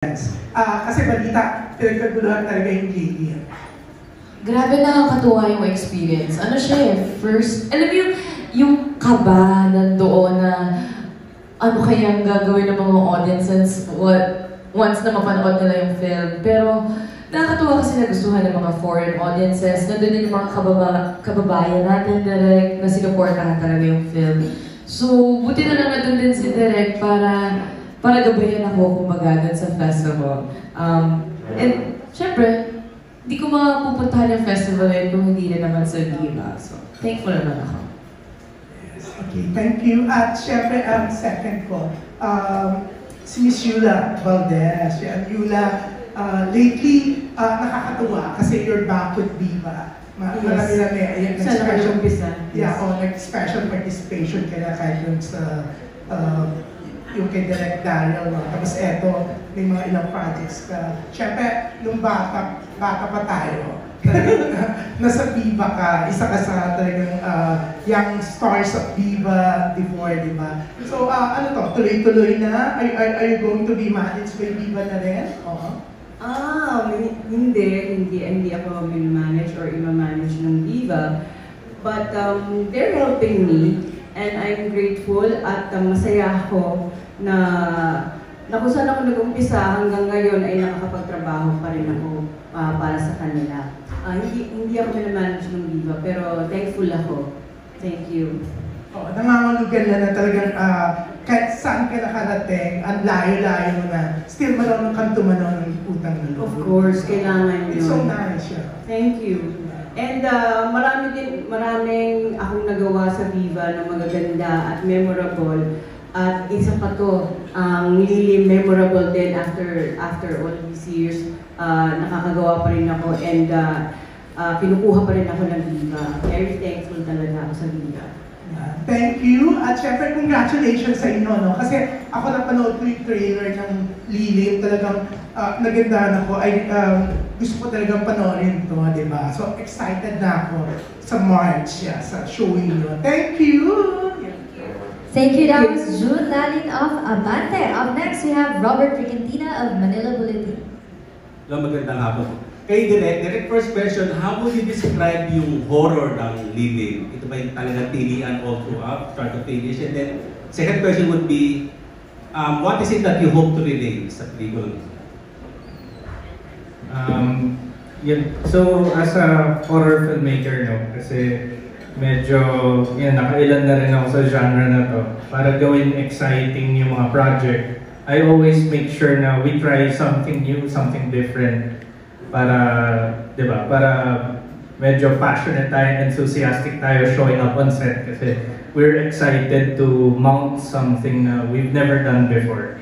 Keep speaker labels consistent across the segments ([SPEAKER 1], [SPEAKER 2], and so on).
[SPEAKER 1] Kasi balita, pinagkaguluhan talaga yung Lilian.
[SPEAKER 2] Grabe, nakakatuwa yung experience. Ano siya first, alam mo yung kaba nandoon na ano kayang gagawin ng mga audiences once na mapanood nila yung film. Pero nakakatuwa kasi nagustuhan ng mga foreign audiences. Nandun din yung mga kababayan natin direct na sinuportahan talaga yung film. So, buti na lang nandun din si Direk para gabayan ako kumbaga dun sa festival. And syempre, hindi ko mapupuntahan yung festival kung hindi rin naman sa Viva. So, thankful naman ako.
[SPEAKER 1] Yes, okay, thank you. At syempre, ang second ko, si Miss Yula Valdez. Yula, lately, nakakatuwa kasi you're back with Viva. Marami-rami, ayan, nag-special participation ka na kahit yun sa yung kay Direk Daryl, tapos eto, may mga ilang projects ka. Siyempre, nung bata pa tayo, nasa Viva ka, isa ka sa talagang young stars of Viva before, di ba? So, ano to, tuloy-tuloy na? Are you going to be managed by Viva na rin?
[SPEAKER 3] Hindi ako manage or ima-manage ng Viva. But they're helping me. And I'm grateful at masaya ako na kung saan ako nag-umpisa hanggang ngayon ay nakakapagtrabaho pa rin ako para sa kanila. Hindi ako minamanage ng Viva, pero thankful ako. Thank you.
[SPEAKER 1] Nangangulugan na talagang kahit saan ka nakarating, ang layo-layo mo na, still marunong kang tumanaw ng utang na loob.
[SPEAKER 3] Of course, kailangan yun.
[SPEAKER 1] It's so nice, yeah.
[SPEAKER 3] Thank you. And maraming akong nagawa sa Viva na magaganda at memorable. At isa pa to, really memorable din after all these years. Nakakagawa pa rin ako and kinukuha pa rin ako ng Viva. Very thankful talaga ako sa Viva.
[SPEAKER 1] Thank you. At syempre, congratulations sa inyo, no? Kasi ako napanood ko yung trailer ng Lilim, talagang nagandahan ako. Gusto ko talagang panoorin ito, di ba? So, excited na ako sa March, sa showing nyo. Thank you!
[SPEAKER 4] Thank you. That was June Lalin of Abante. Up next, we have Robert Ricantina of Manila Bulletin.
[SPEAKER 5] Hello, magandang hapon. Kay Direk, first question, how would you describe yung horror ng Lilim? Ito ba yung talagang tilian all throughout, start to finish? And then, second question would be, what is it that you hope to relay sa pelikula?
[SPEAKER 6] So, as a horror filmmaker, no, kasi medyo, nakailan na rin ako sa genre na to. Para gawin exciting yung mga project, I always make sure na we try something new, something different. Para, di ba, para medyo passionate tayo, enthusiastic tayo showing up on set kasi we're excited to mount something na we've never done before.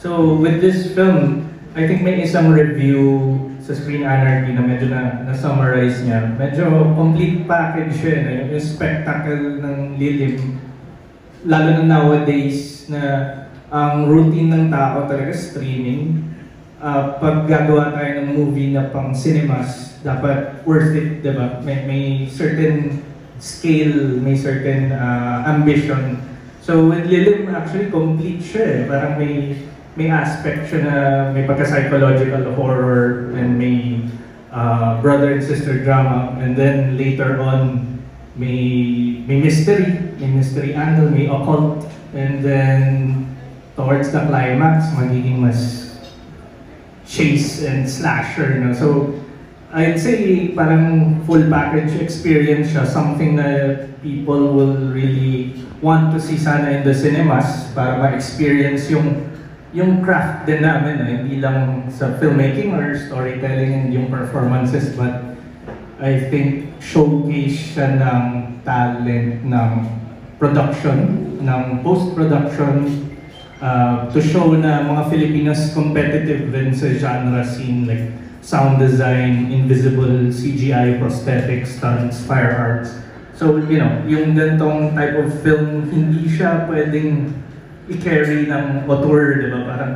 [SPEAKER 6] So, with this film, I think may isang review sa Screen Anarchy na medyo na-summarize niya. Medyo complete package siya, yung spectacle ng Lilim. Lalo na nowadays na ang routine ng tao talaga streaming. Pag gagawa tayo ng movie na pang cinemas, dapat worth it, diba? May certain scale, may certain ambition. So with Lilim, actually complete siya. Parang may aspect siya na may pagka-psychological horror and may brother and sister drama, and then later on may mystery angle, may occult, and then towards the climax magiging mas chase and slasher, no? So I'd say parang full package experience siya, something that people will really want to see sana in the cinemas para ma-experience yung craft din namin, hindi lang sa filmmaking or storytelling and yung performances, but I think showcase siya ng talent ng production, ng post-production, to show na mga Filipinos competitive din sa genre scene, like sound design, invisible CGI, prosthetics, stunts, fire arts. So, yung ganitong type of film, hindi siya pwedeng i-carry ng auteur, di ba? Parang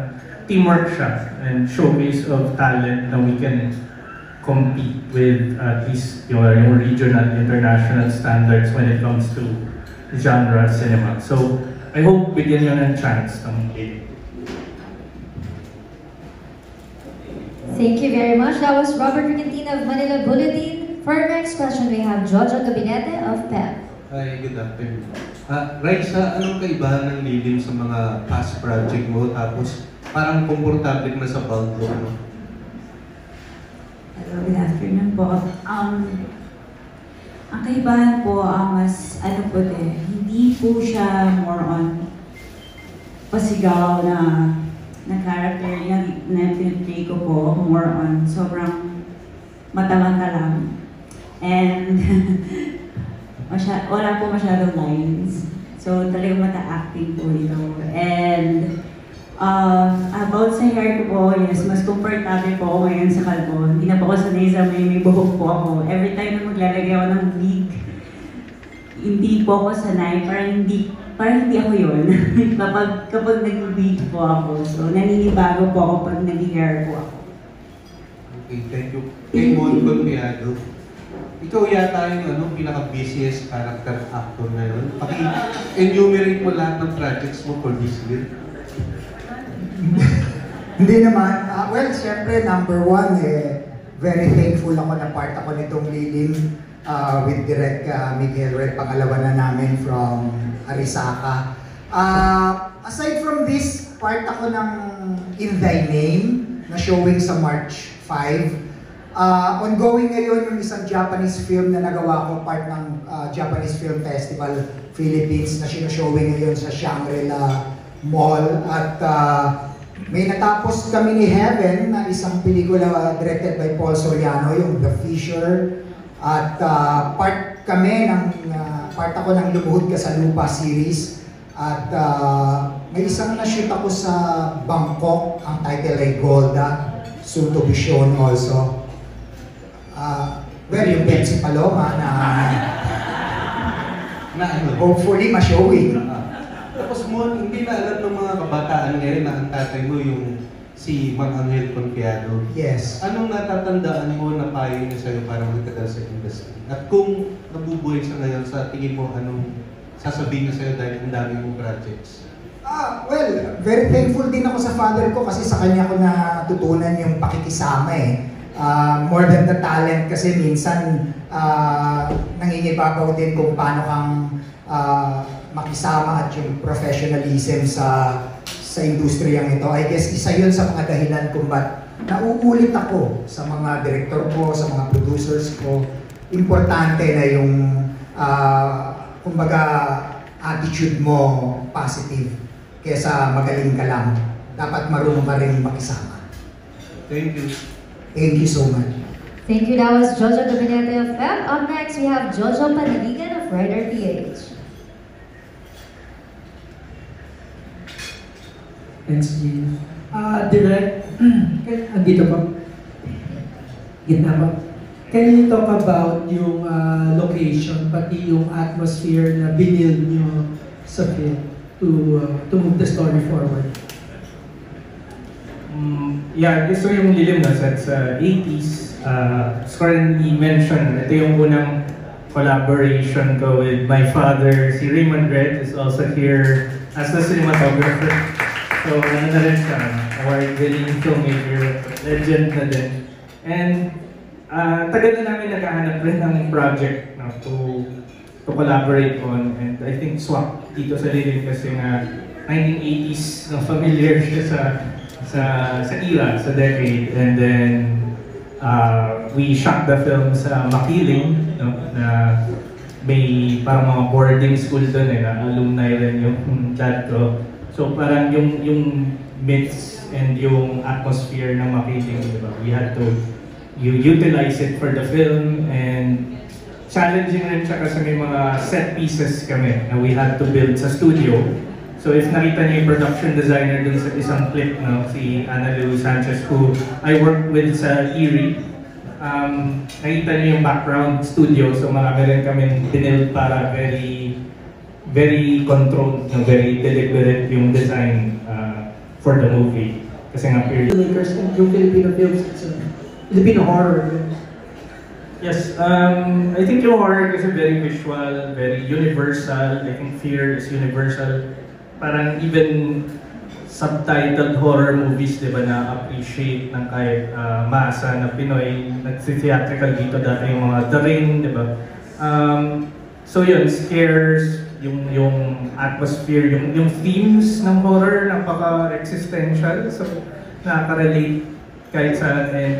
[SPEAKER 6] teamwork siya and showcase of talent na we can compete with at least yung regional, international standards when it comes to genre cinema. So, I hope bigyan nyo ng chance ng
[SPEAKER 4] Thank you very much. That was Robert Ricantina of Manila Bulletin. For our next question, we have Jojo Gabinete of PEP.
[SPEAKER 7] Hi, good afternoon. Raisa, anong kaibahan ng lilim sa mga past project mo? Tapos parang komportable na sa Baldo, no?
[SPEAKER 8] Hello, good afternoon po. Ang kaibahan po, mas ano po din, hindi po siya more on pasigaw na character na pinag-play ko po, more on sobrang matamang lang. And wala po masyadong lines. So talagang mata-acting po ito. And about sa hair ko po, yes, mas comfortable po ako ngayon sa kalbo. Hindi na po ako sanay sa may buhok po ako. Every time na maglalagay ako ng wig, hindi po ako sanay. Parang hindi ako yun. kapag nag-wig po ako. So naninibago po ako pag nag-hair po ako.
[SPEAKER 7] Okay, thank you. Kay Mon Confiado, ikaw yata yung pinaka-busiest character actor ngayon. Paki-enumerate mo lahat ng projects mo for this year.
[SPEAKER 9] Hindi naman. Well, siyempre, number one, very thankful ako na part ako nitong Lilim with Direk Miguel Red, pangalawa na namin from Arisaka. Aside from this, part ako ng In Thy Name na showing sa March 5. Ongoing ngayon yung isang Japanese film na nagawa ko, part ng Japanese Film Festival Philippines na sinashowing ngayon sa Shangri-La Mall. At may natapos kami ni Heaven na isang pelikula directed by Paul Soriano, yung The Fisher. At part ako ng Lumuhod Ka sa Lupa series. At may isang na-shoot ako sa Bangkok, ang title ay Golda, soon to be shown also. Well, yung Betsy Paloma na hopefully ma-showing.
[SPEAKER 7] Tapos mo, hindi na alam ng mga kabataan ngayon na ang tatay mo yung si Mang Angel Confiado.
[SPEAKER 9] Yes.
[SPEAKER 7] Anong natatandaan mo na payo niya sa'yo para magtagal sa industry? At kung nabubuhay sa ngayon, sa tingin mo, anong sasabihin niya sa'yo dahil ang dami mong projects?
[SPEAKER 9] Well, very thankful din ako sa father ko kasi sa kanya ko natutunan yung pakikisama more than the talent kasi minsan nangingibabaw din kung paano kang makisama at yung professionalism sa industriyang ito. I guess isa yun sa mga dahilan kung ba't nauulit ako sa mga director ko, sa mga producers ko. Importante na yung kumbaga attitude mo positive kesa magaling ka lang. Dapat marunong ka rin makisama.
[SPEAKER 7] Thank you.
[SPEAKER 9] Thank you so much.
[SPEAKER 4] Thank you. That was Jojo Gabinete of PEP. Up next, we have Jojo Paniligan of Rider PH.
[SPEAKER 10] Thanks, Gina. Direct, andito po. Gitna po. Can you talk about yung location, pati yung atmosphere na binil nyo sa film to move the story forward?
[SPEAKER 6] Yeah, gusto yung Lilim na set sa 80s. As currently mentioned, ito yung unang collaboration ko with my father. Si Raymond Red is also here as the cinematographer. So, ano na rin siya, award-winning filmmaker, legend na din. And tagal na namin naghahanap rin ng project to collaborate on. And I think swak dito sa Lilim kasi nga 1980s, familiar siya sa era, sa decade. And then we shot the film sa Makiling, na may parang mga boarding school doon na alumni rin yung dad ko. So parang yung myths and yung atmosphere ng Makiling, diba? We had to utilize it for the film, and challenging rin siya kasi may mga set pieces kami na we had to build sa studio. So if nakita niyo yung production designer dun sa isang clip, si Ana Lou Sanchez, who I worked with sa Erie, nakita niyo yung background studio, so marami rin kami binild para very controlled, very deliberate yung design for the movie. Kasi nga
[SPEAKER 10] Filmmakers and yung Filipino films, it's a Filipino horror.
[SPEAKER 6] Yes, I think yung horror kasi very visual, very universal. I think fear is universal. Parang even subtitled horror movies, di ba, na appreciate ng kahit masa na Pinoy. Nagsi-theatrical dito dati yung mga The Ring, di ba? So yun, scares, yung atmosphere, yung themes ng horror, napaka-existential. So nakaka-relate kahit saan. And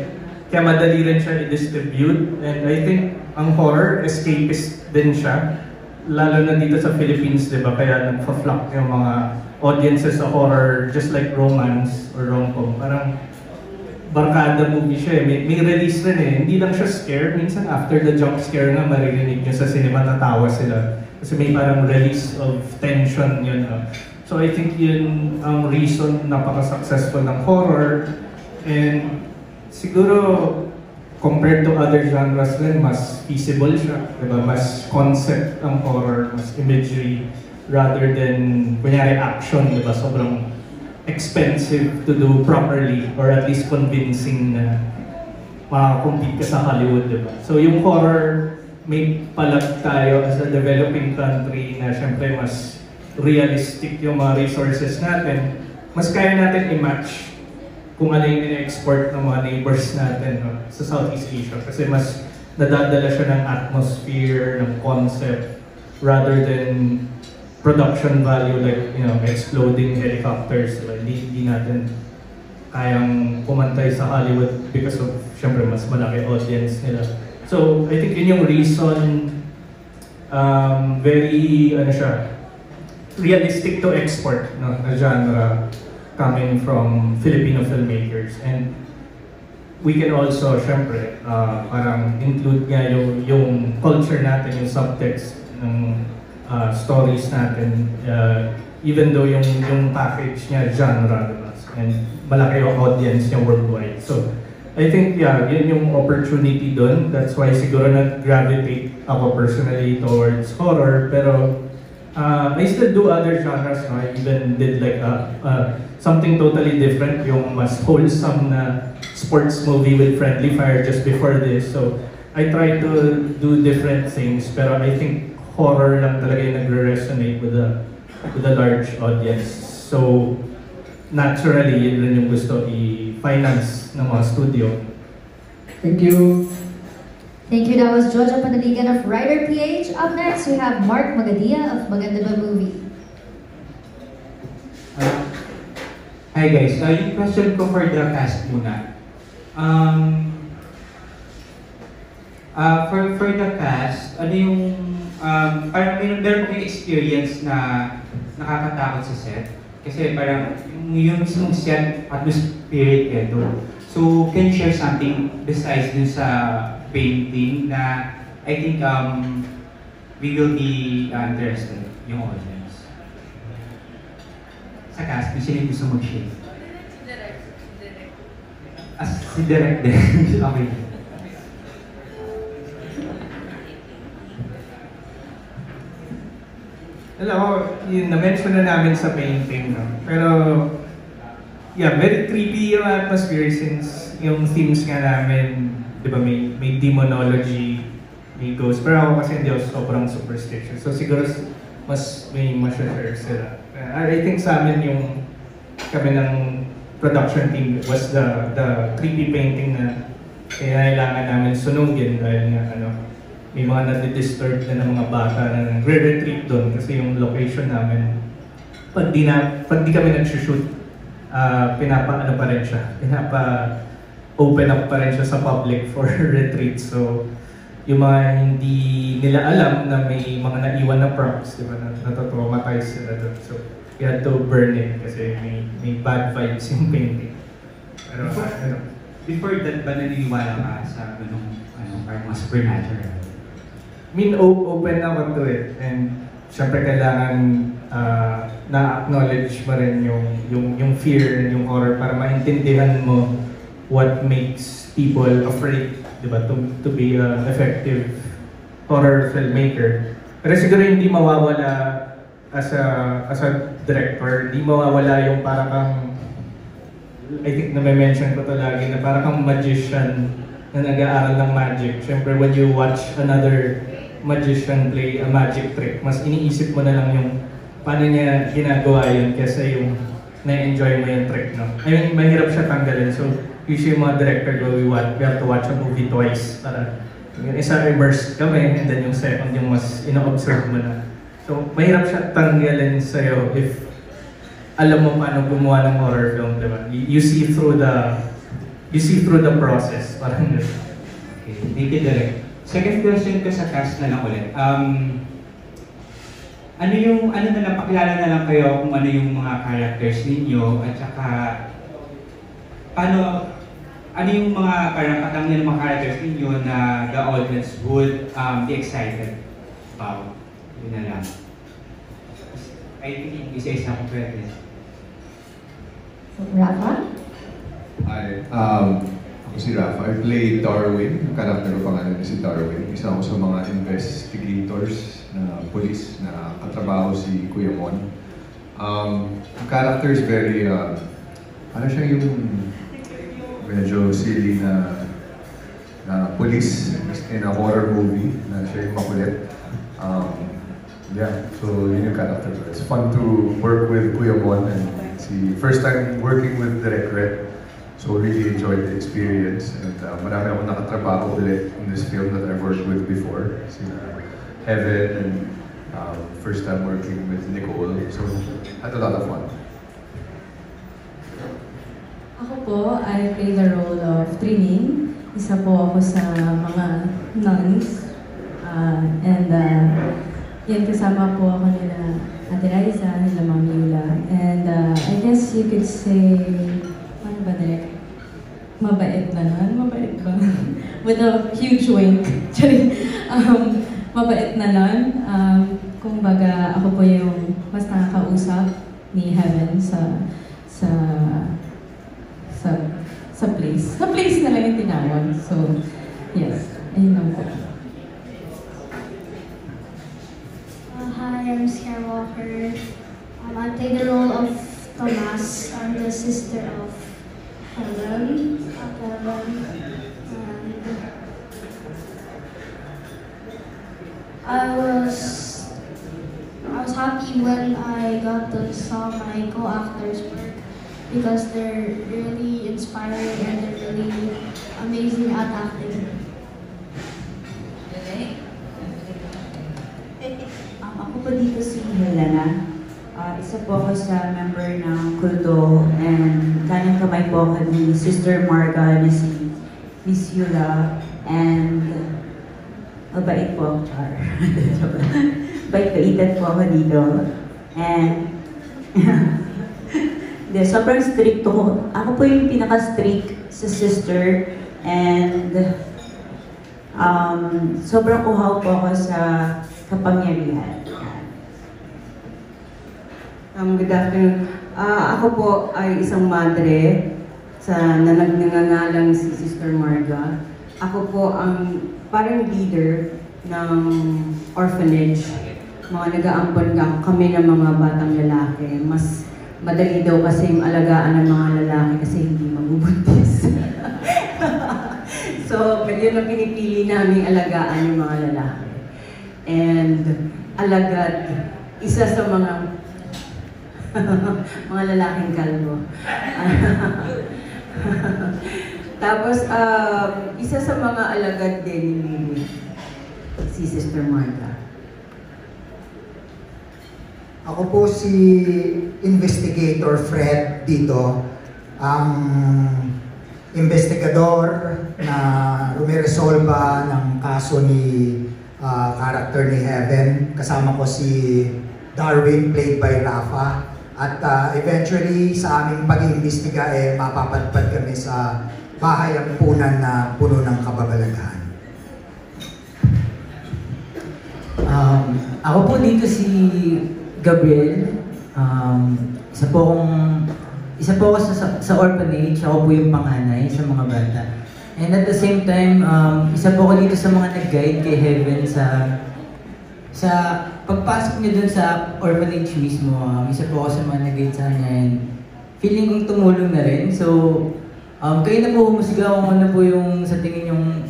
[SPEAKER 6] kaya madali rin siya i-distribute. And I think ang horror, escapist din siya. Lalo na dito sa Philippines, di ba? Kaya nagpa-flock yung mga audiences sa horror, just like romance or rom-com. Parang barkada movie siya eh. May release rin eh. Hindi lang siya scare. Minsan after the jump scare nga, maririnig nyo sa cinema, natawa sila. Kasi may parang release of tension yun. So I think yun ang reason napaka-successful ng horror. And siguro, compared to other genres rin, mas feasible siya. Diba? Mas concept ang horror, mas imagery, rather than, kunyari, action. Diba? Sobrang expensive to do properly, or at least convincing na makakompete ka sa Hollywood. Diba? So yung horror, may palag tayo as a developing country na syempre mas realistic yung mga resources natin. Mas kaya natin i-match kung ano yung ina-export ng mga neighbors natin, no, sa Southeast Asia. Kasi mas nadadala siya ng atmosphere, ng concept, rather than production value like, you know, exploding helicopters. Diba? Hindi natin kayang pumantay sa Hollywood because of, syempre, mas malaki audience nila. So, I think yun yung reason, very, ano siya, realistic to export, no, na genre coming from Filipino filmmakers. And we can also, syempre, parang include nga yung culture natin, yung subtext ng stories natin, even though yung package niya genre, diba? And malaki yung audience niya worldwide. So, I think, yeah, yun yung opportunity dun. That's why siguro nag-gravitate ako personally towards horror. Pero I still do other genres. No? I even did like something totally different, yung mas wholesome na sports movie with Friendly Fire just before this. So I try to do different things. Pero I think horror lang talaga yung nagre-resonate with a large audience. So naturally, yun rin yung gusto i-finance ng mga studio.
[SPEAKER 10] Thank you.
[SPEAKER 4] Thank you. That was Jojo Panaligan of Writer PH. Up next, we have Mark Magadia of Maganda Ba Movie.
[SPEAKER 11] Hi guys, yung question ko for the cast muna. For the cast, ano yung, parang meron kayong experience na nakakatakot sa set? Kasi parang yung mismong set, atmospheric eh doon. So, can you share something besides dun sa painting na I think we will be interested, yung audience? Sa cast, kung sino yung gusto mag-share? Si Direk din. Okay.
[SPEAKER 6] Alam mo, yun, na-mention na namin sa painting, no? Pero, yeah, very creepy yung atmosphere since yung themes nga namin, di ba, may demonology, may ghost. Pero ako kasi hindi ako sobrang superstitious. So siguro mas may ma-share sila. I think sa amin yung kami ng production team was the creepy painting na kailangan namin sunugin dahil nga ano, may mga nadi-disturb na ng mga bata na nagre-retreat doon kasi yung location namin, pag di kami nag-shoot, pinapa-ano pa rin siya, pinapa-open up pa rin siya sa public for retreat. So, yung mga hindi nila alam na may mga naiwan na props, di ba, natatraumatize sila doon. So, we had to burn it kasi may bad vibes yung painting. Pero,
[SPEAKER 11] Before that, ba naniniwala ka sa parang mga supernatural?
[SPEAKER 6] I mean, open ako to it. And syempre kailangan na-acknowledge mo rin yung fear and yung horror para maintindihan mo what makes people afraid, di ba, to be an effective horror filmmaker. Pero siguro hindi mawawala as a director, hindi mawawala yung parang kang, I think na-mention ko to lagi, na parang kang magician na nag-aaral ng magic. Siyempre, when you watch another magician play a magic trick, mas iniisip mo na lang yung paano niya ginagawa yun kaysa yung na-enjoy mo yung trick, no? I mean, mahirap siya tanggalin. So, usually yung mga director go, we have to watch a movie twice para yung isa immersed kami, and then yung second yung mas ino-observe mo na. So, mahirap siya tanggalin sa'yo if alam mo paano gumawa ng horror film, di ba? You see through the process, parang gano'n.
[SPEAKER 11] Okay, thank you, Direk. Second question ko sa cast na lang ulit. Ano na lang, pakilala na lang kayo kung ano yung mga characters ninyo at saka ano yung mga parang katangian ng mga characters ninyo na the audience would be excited about. Yun na lang. I think isa-isa ko pwede.
[SPEAKER 4] Rafa?
[SPEAKER 12] Hi, ako si Rafa. I play Darwin. Yung karakter ko pangalan niya si Darwin. Isa ako sa mga investigators na police na katrabaho si Kuya Mon. Ang character is very, ano siya yung medyo silly na police in a horror movie na siya yung makulit. Yeah, so yun yung character ko. It's fun to work with Kuya Mon and first time working with Direk Red. So really enjoyed the experience and marami akong nakatrabaho ulit in this film that I've worked with before. Si Heaven and first time working with Nicole. So had a lot of fun.
[SPEAKER 13] Ako po, I play the role of Trining. Isa po ako sa mga nuns. Yan kasama po ako nila Ate Raisa, nila Ma'am Yula. And I guess you could say, ano ba direct? Mabait na nun? Mabait ba? With a huge wink. Mabait na nun. Kung baga, ako po yung mas nakakausap ni Heaven sa place. Sa place na lang yung tinawag. So, yes. Ayun lang po.
[SPEAKER 14] Hi, I'm Sierra Walker. I play the role of Tomas. I'm the sister of Helen. I was happy when I got to saw my co-actors work because they're really inspiring and they're really amazing at acting.
[SPEAKER 8] Ako po dito si Helena. Isa po ako sa member ng Kulto and kanang kamay po ako ni Sister Marga na si Miss Yula and mabait po ako, Char. Bait-baitan po ako dito. And sobrang strict ko. Ako po yung pinaka-strict sa sister and sobrang uhaw po ako sa kapangyarihan.
[SPEAKER 3] Good afternoon. Ako po ay isang madre sa nangangalang si Sister Marga. Ako po ang parang leader ng orphanage. Mga nag-aampon kami ng mga batang lalaki. Mas madali daw kasi yung alagaan ng mga lalaki kasi hindi mabubuntis. So, yun ang pinipili namin alagaan yung mga lalaki. And alagad, isa sa mga mga lalaking kalbo. Tapos, isa sa mga alagad din ni si Sister Marga.
[SPEAKER 9] Ako po si Investigator Fred dito. Ang investigador na rumiresolba ng kaso ni character ni Heaven. Kasama ko si Darwin, played by Rafa. At eventually, sa aming pag-iimbestiga, mapapadpad kami sa bahay ampunan na puno ng kababalaghan.
[SPEAKER 15] Ako po dito si Gabriel. Isa po ako sa orphanage. Ako po yung panganay sa mga bata. And at the same time, isa po ako dito sa mga nag-guide kay Heaven sa pagpasok niya dun sa orphanage mismo. Isa po ako sa mga nag-guide sa kanya and feeling kong tumulong na rin. So, kayo na po humusga kung ano po yung sa tingin yung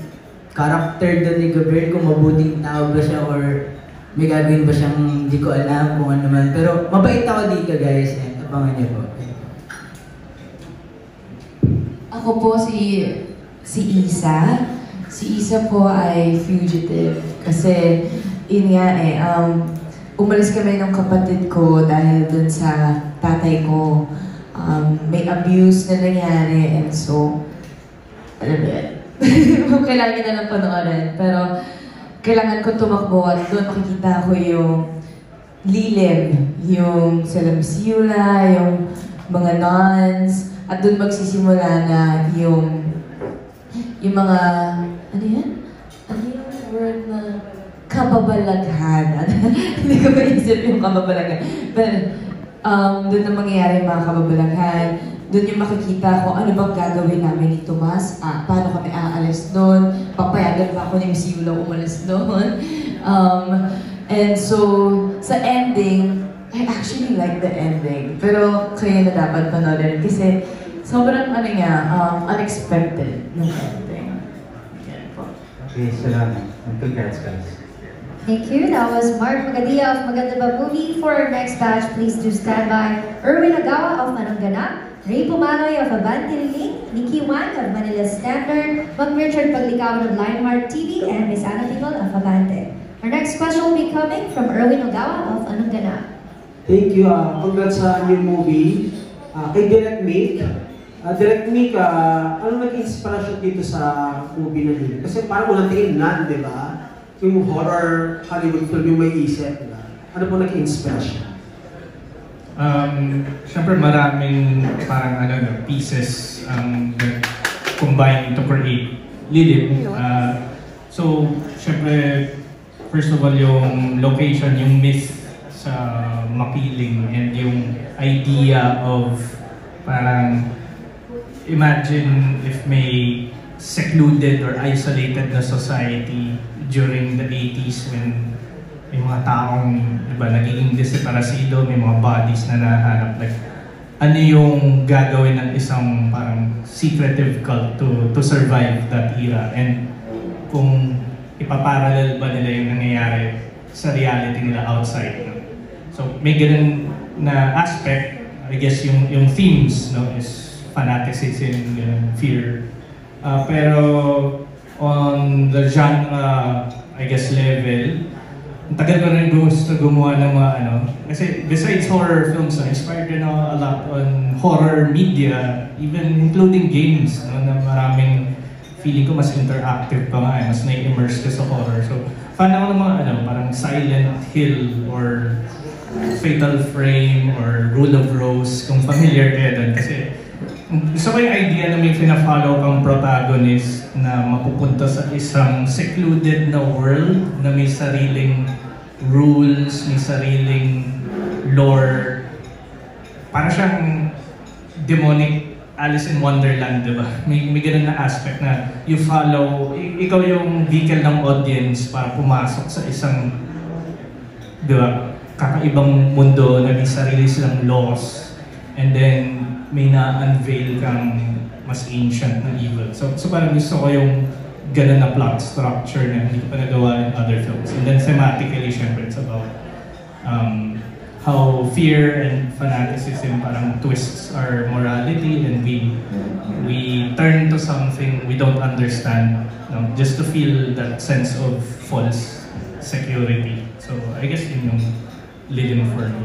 [SPEAKER 15] character doon ni Gabriel, kung mabuting tao ba siya or may gagawin ba siyang hindi ko alam kung ano man. Pero mabait ako dito guys and abangan niyo po.
[SPEAKER 2] Ako po si Isa. Si Isa po ay fugitive. Kasi, yun nga umalis kami ng kapatid ko dahil dun sa tatay ko. May abuse na nangyari and so, alam mo yan. Kailangan nyo na lang panoorin. Pero, kailangan ko tumakbo at doon makikita ko yung lilim, yung sila Miss Yula, yung mga nuns, at doon magsisimula na yung mga, ano yan? Ano yung word na kababalaghan? Hindi ko maisip yung kababalaghan. But, doon na mangyayari yung mga kababalaghan. Doon yung makikita ko ano bang gagawin namin ni Tomas, paano kami aalis doon, papayagan ba ako ni Miss Yula umalis doon. And so, sa ending, I actually like the ending. Pero kayo na dapat panoodin kasi sobrang unexpected ng ending. Yan po.
[SPEAKER 11] Okay, salamat. Congrats guys.
[SPEAKER 4] Thank you. That was Mark Magadia of Maganda Ba Movie. For our next batch, please do stand by Erwin Agawa of Manong Ganap, Ray Pumanoy of Abante Liling, Nikki Wan of Manila Standard, Mang Richard Paglikawan of Lionheart TV, and Miss Anna Tingol of Abante. Our next question will be coming from Erwin Ogawa of Anong Ganap.
[SPEAKER 16] Thank you. Congrats sa new movie. Kay Direct Mick. Direct Mick, ano nag-inspirasyon dito sa movie na dito? Kasi parang walang tingin na, di ba? Yung horror Hollywood film yung may isip, di ba? Ano po nag-inspirasyon?
[SPEAKER 6] Siyempre maraming parang pieces combined to create Lilim. So, siyempre, first of all, yung location, yung myth sa Makiling and yung idea of parang imagine if may secluded or isolated na society during the 80s when may mga taong nagiging deseparasido, may mga bodies na nahanap. Like, ano yung gagawin ng isang parang secretive cult to survive that era? And kung ipaparallel ba nila yung nangyayari sa reality nila outside. No? So may ganun na aspect, I guess yung themes is fanaticism, fear. Pero on the genre, I guess, level, ang tagal ko rin gusto gumawa ng mga kasi besides horror films, inspired rin ako a lot on horror media, even including games, na maraming feeling ko mas interactive pa nga, mas na-immerse ka sa horror. So, fan ako ng mga parang Silent Hill or Fatal Frame or Rule of Rose, kung familiar kayo doon. Kasi gusto ko yung idea na may pina-follow kang protagonist na mapupunta sa isang secluded na world na may sariling rules, may sariling lore. Para siyang demonic Alice in Wonderland, di ba? May ganun na aspect na you follow, ikaw yung vehicle ng audience para pumasok sa isang, di ba, kakaibang mundo na may sarili silang laws, and then may na-unveil kang mas ancient na evil. So parang gusto ko yung ganun na plot structure na hindi ko pa nagawa in other films. And then thematically, syempre, it's about how fear and fanaticism parang twists our morality, and we turn to something we don't understand, just to feel that sense of false security. So I guess yun yung Lilim for me.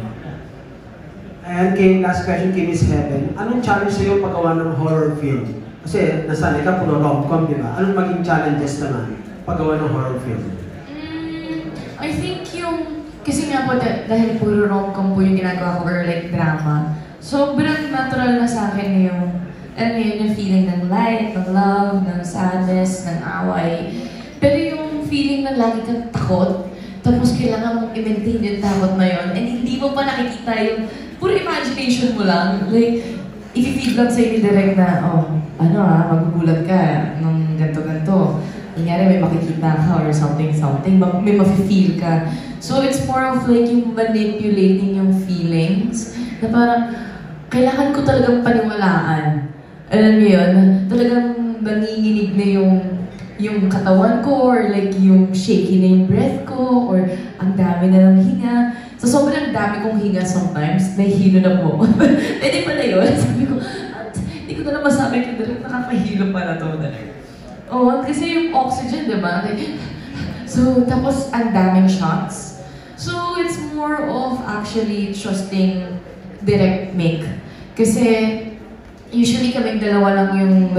[SPEAKER 16] And last question kay Miss Heaven, anong challenge sa'yo paggawa ng horror film? Kasi nasanay ka puro rom-com, di ba? Anong maging challenges naman paggawa ng horror film?
[SPEAKER 2] I think kasi nga po, dahil puro rom-com po yung ginagawa ko, or like drama, sobrang natural na sa akin yung feeling ng light, ng love, ng sadness, ng away. Pero yung feeling na lagi kang takot, tapos kailangan mong i-maintain yung takot na yun, and hindi mo pa nakikita yung puro imagination mo lang. Like, i-feed lang sa'yo ni Direk na, magugulat ka ng ganto-ganto. Kunyari may makikita ka or something, may mafe-feel ka. So it's more of like yung manipulating yung feelings na parang kailangan ko talagang paniwalaan. Alam mo yun? Talagang nanginginig na yung katawan ko, or like yung shaky na yung breath ko, or ang dami na ng hinga. So sobrang dami kong hinga sometimes, nahihilo na po. Pwede pala yun. Sabi ko, hindi ko na masabi kung direct nakakahilo pala to. Oo, kasi yung oxygen, di ba? Like, so, tapos ang daming shots. So, it's more of actually trusting direct make. Kasi, usually kaming dalawa lang yung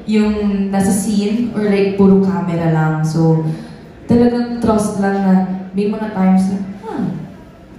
[SPEAKER 2] yung nasa scene or like puro camera lang. So, talagang trust lang na may mga times na,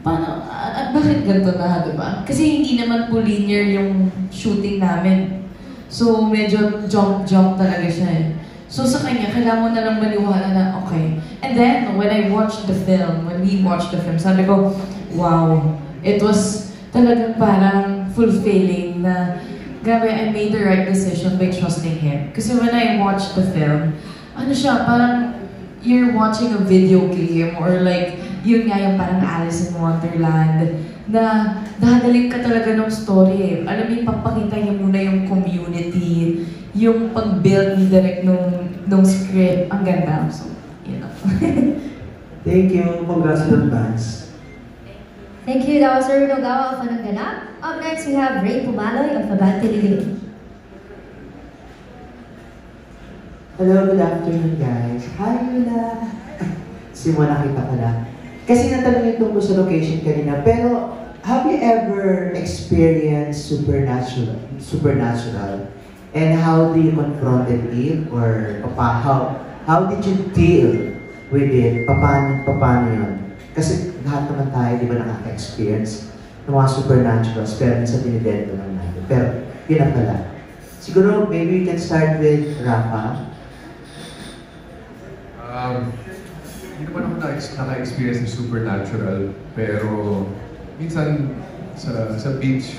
[SPEAKER 2] paano, bakit ganito na, diba? Kasi hindi naman po linear yung shooting namin. So, medyo jump talaga siya eh. So, sa kanya, kailangan mo na lang maniwala na, okay. And then, when we watched the film, sabi ko, wow, it was talagang parang fulfilling na, grabe, I made the right decision by trusting him. Kasi when I watched the film, ano siya, parang you're watching a video game or like, yun nga yung parang Alice in Wonderland, na dadaling ka talaga ng story eh. Alam mo, papakita niya muna yung community, yung pag-build ni direct nung script. Ang ganda. So, you know.
[SPEAKER 16] Thank you. Congrats in advance.
[SPEAKER 4] Thank you. That was Erwin Ogawa of Manong Ganap. Up next, we have Ray Pumaloy of Abante Lilim.
[SPEAKER 17] Hello, good afternoon guys. Hi, Yula. Simula nakita ko na. Kasi natanong yung tungkol sa location kanina, pero have you ever experienced supernatural? And how do you confronted it? Or how did you deal with it? Paano yun? Kasi lahat naman tayo, di ba, nakaka-experience ng mga supernaturals, pero minsan dinidento lang natin. Pero yun ang pala. Siguro, maybe we can start with Rafa.
[SPEAKER 12] Hindi naman ako naka-experience ng supernatural, pero minsan sa beach,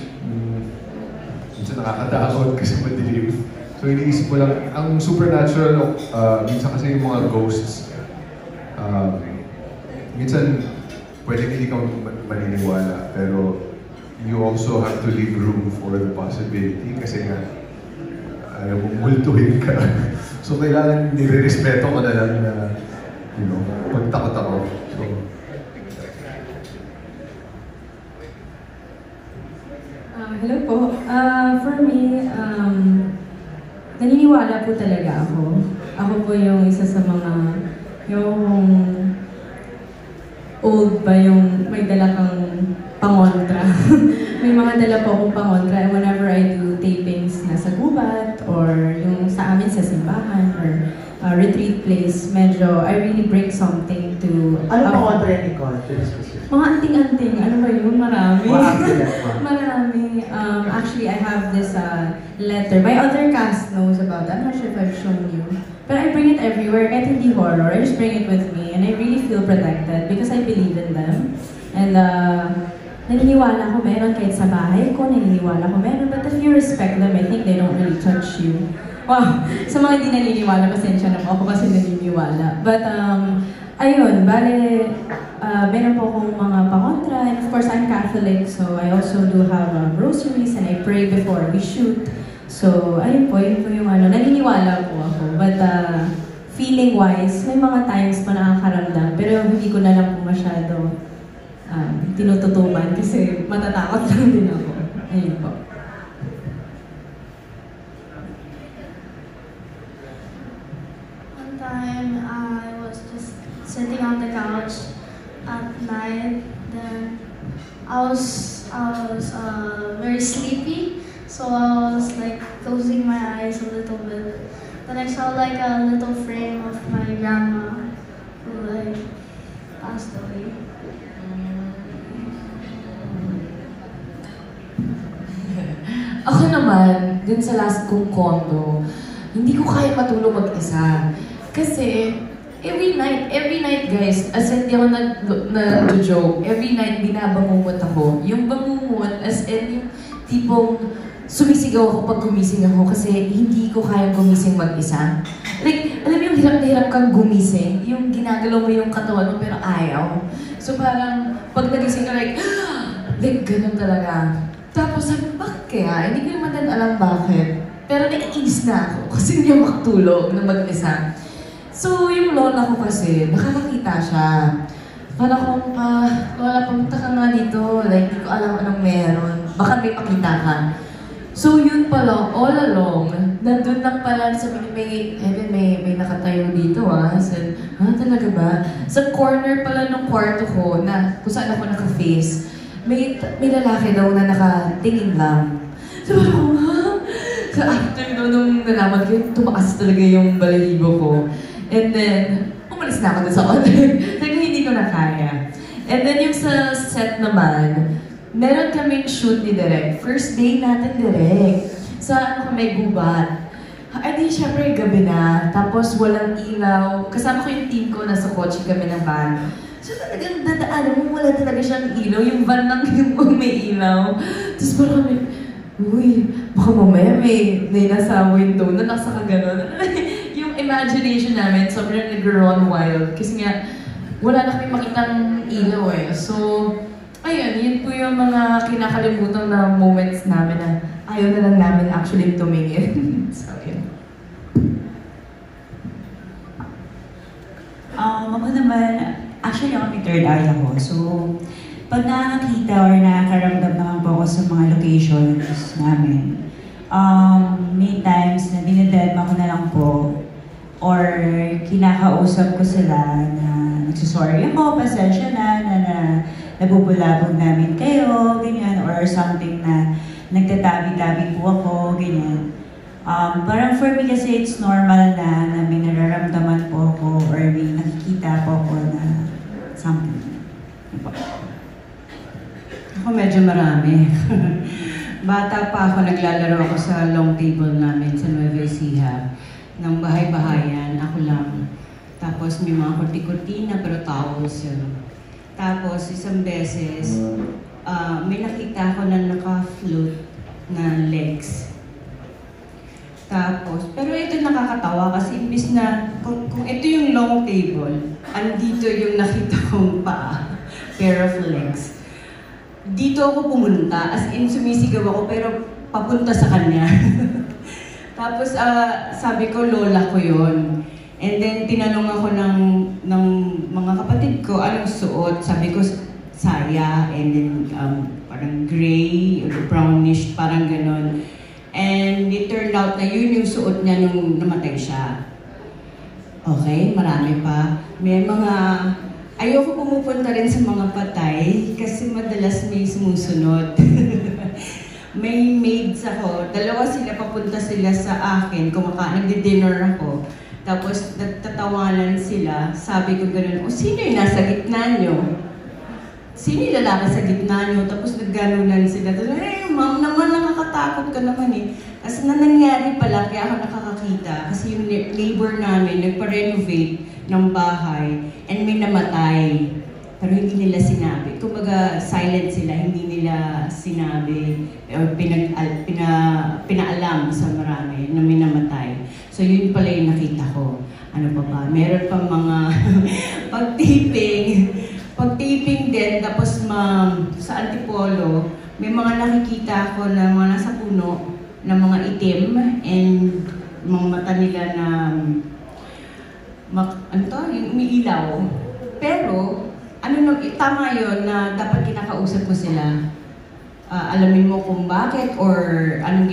[SPEAKER 12] minsan nakakatakot kasi madilim. So iniisip ko lang, ang supernatural, minsan kasi yung mga ghosts, minsan pwedeng hindi ka maniniwala, pero you also have to leave room for the possibility kasi nga, ayaw mong multuhin ka. So kailangan nire-respeto ko na lang na, you know, pagtakot ako. So,
[SPEAKER 13] hello po. For me, naniniwala po talaga ako. Ako po yung isa sa mga, yung old ba yung may dala kang pangontra. May mga dala po akong pangontra whenever I do tapings na sa gubat or yung sa amin sa simbahan or retreat place, medyo I really bring something to...
[SPEAKER 17] Ano pangontra ni Nicole?
[SPEAKER 13] Mga anting-anting. Ano ba yun? Marami.
[SPEAKER 17] Marami.
[SPEAKER 13] Actually, I have this letter. My other cast knows about it. I'm not sure if I've shown you. But I bring it everywhere. Kahit hindi horror, I just bring it with me. And I really feel protected because I believe in them. And naniniwala ko meron kahit sa bahay ko, naniniwala ko meron. But if you respect them, I think they don't really touch you. Wow! Sa mga hindi naniniwala, pasensya na po ako kasi naniniwala. But, ayun, bale, meron po akong mga pangontra. And of course, I'm Catholic, so I also do have rosaries and I pray before we shoot. So, ayun po yung ano, naniniwala po ako. But, feeling-wise, may mga times pa nakakaramdam, pero hindi ko na lang po masyado tinututukan kasi matatakot lang din ako. Ayun po.
[SPEAKER 14] Time I was just sitting on the couch at night. Then I was very sleepy, so I was like closing my eyes a little bit. Then I saw like a little frame of my grandma who like passed away.
[SPEAKER 2] Ako naman, dun sa last kong condo, hindi ko kaya matulog mag-isa. Kasi, every night guys, as in, di ako nag-joke, every night binabangungot ako. Yung bangungot, as in, yung tipong sumisigaw ako pag gumising ako kasi hindi ko kayang gumising mag-isa. Like, alam mo yung hirap na hirap kang gumising, yung ginagalaw mo yung katawan mo pero ayaw. So parang, pag nagising ka like ganun talaga. Tapos sabi, bakit kaya? Hindi ko naman din alam bakit. Pero naiinis na ako kasi hindi ako makatulog na mag-isa. So, yung lola ko kasi, nakakakita siya. Parang kung, lola, pumunta ka nga dito. Like, hindi ko alam anong meron. Baka may pakita ka. So yun pala, all along, nandun lang pala sa may nakatayo dito Said, talaga ba? Sa corner pala ng kwarto ko, na kung saan ako naka-face, may lalaki daw na nakatingin lang. So ako, So after nung nalaman ko, tumaas talaga yung balahibo ko. And then, umalis na ako dun sa corner. Talagang hindi ko na kaya. And then yung sa set naman, meron kaming shoot ni Direk. First day natin Direk. Sa may gubat. Di syempre gabi na. Tapos walang ilaw. Kasama ko yung team ko, nasa kotse kami ng van. So talagang dadaanan mo, wala talaga siyang ilaw. Yung van lang yung may ilaw. Tapos parang kami, uy, baka mamaya may nasa window na nasa kaganon. Yung imagination namin, sobrang nag-run wild. Kasi nga, wala na kami makitang ilaw So, ayun, yun po yung mga kinakalimutan na moments namin na ayaw na lang namin actually tumingin. So, yun.
[SPEAKER 8] Ako naman, actually ako may third eye ako. So, pag nakakita or nakakaramdam naman po ako sa mga locations namin, may times na dinededma ko na lang po or kinakausap ko sila na nagsusorry ako, pasensya na nabubulabog namin kayo, ganyan, or something na nagtatabi-tabi po ako, ganyan. Parang for me kasi it's normal na may nararamdaman po ako or may nakikita po ako na something.
[SPEAKER 3] Ako medyo marami. Bata pa ako, naglalaro ako sa long table namin sa Nueva Ecija. Ng bahay-bahayan, ako lang. Tapos may mga kurti-kurtina pero towels yun. Tapos isang beses, may nakita ko na naka-float na legs. Tapos, pero ito nakakatawa kasi imbis na, kung ito yung long table, andito yung nakita kong paa, pair of legs. Dito ako pumunta, as in sumisigaw ako pero papunta sa kanya. Tapos sabi ko, lola ko yon. And then tinanong ako ng mga kapatid ko, anong suot? Sabi ko, saya, and then parang gray, or brownish, parang ganon. And it turned out na yun yung suot niya nung namatay siya. Okay, marami pa. May mga... Ayoko pumupunta rin sa mga patay kasi madalas may sumusunod. May maids ako. Dalawa sila, papunta sila sa akin. Nagdi-dinner ako. Tapos nagtatawanan sila. Sabi ko gano'n, sino yung nasa gitna nyo? Sino yung lalaki sa gitna nyo? Tapos nagganunan sila. Ma'am naman, nakakatakot ka naman Kasi nangyari pala, kaya ako nakakakita. Kasi yung neighbor namin, nagpa-renovate ng bahay and may namatay. Pero hindi nila sinabi. Kumbaga, silent sila, hindi nila sinabi or pinaalam sa marami na may namatay. So yun pala yung nakita ko. Ano pa ba? Meron pa mga pag-taping din, tapos sa Antipolo, may mga nakikita ko na mga nasa puno na mga itim and mga mata nila na yung umiilaw. Pero, tama yun na dapat kinakausap mo sila. Alamin mo kung bakit or anong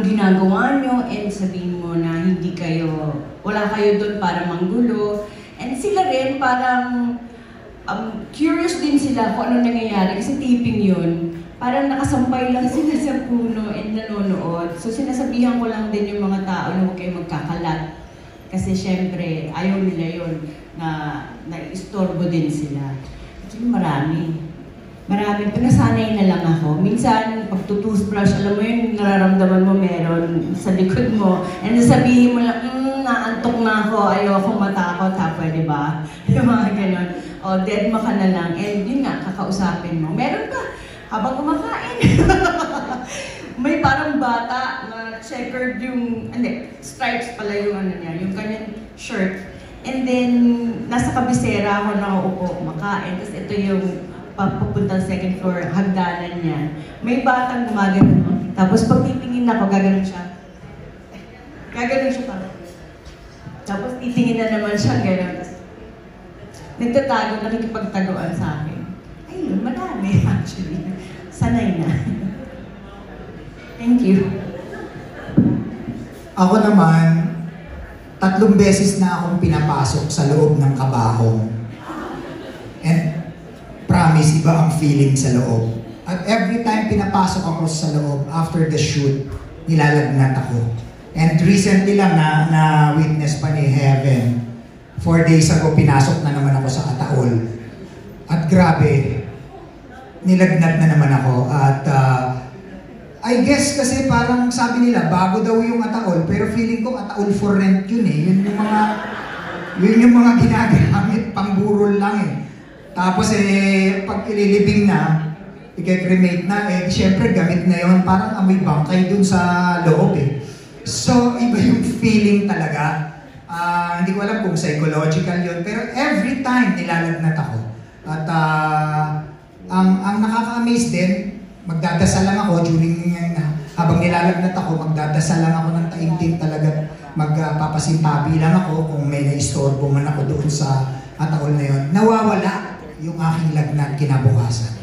[SPEAKER 3] ginagawa nyo and sabihin mo na wala kayo doon para manggulo. And sila rin parang curious din sila kung ano nangyayari kasi taping yun. Parang nakasampay lang sila sa puno and nanonood. So sinasabihan ko lang din yung mga tao na huwag kayo magkakalat. Kasi syempre, ayaw nila yun na istorbo din sila. Actually, marami. Pinasanay na lang ako. Minsan, pag tutoothbrush, alam mo yun, nararamdaman mo meron sa likod mo. And sabihin mo lang, naantok na ako, ayoko matakot ha, pwede ba? Yung mga ganon. Dead mo ka na lang. And yun nga, kakausapin mo. Meron ba? Habang kumakain. May parang bata na checkered stripes pala yung yung kanyang shirt. And then, nasa kabisera ako nakaupo, kumakain. Tapos ito yung papuntang second floor, hagdanan niya. May batang gumagano. Tapos pag titingin ako, gaganon siya. Gaganon siya pa. Tapos titingin na naman siya, gano'n. Tapos, nagtatago, nakikipagtaguan sa akin. Ayun, madami actually. Sanay na.
[SPEAKER 8] Thank you.
[SPEAKER 9] Ako naman, 3 beses na akong pinapasok sa loob ng kabahong. And promise, iba ang feeling sa loob. At every time pinapasok ako sa loob, after the shoot, nilalagnat ako. And recently lang na witness pa ni Heaven, 4 days ago, pinasok na naman ako sa Ataol. At grabe, nilagnat na naman ako. At I guess kasi parang sabi nila, bago daw yung Ataol, pero feeling ko Ataol for rent yun eh. Yun yung mga ginagamit, pangburol lang eh. Tapos pag ililibing na, i-cremate na, syempre gamit na yon, parang amoy bangkay dun sa loob eh. So, iba yung feeling talaga. Hindi ko alam kung psychological yun, pero every time nilalagnat ako. At ang nakaka-amaze din, magdadasal lang ako habang nilalagnat ako, magdadasal lang ako ng taimtim talaga. Magpapasimbabi lang ako kung may naistorbo man ako doon sa Ataol na yun. Nawawala yung aking lagnat kinabukasan.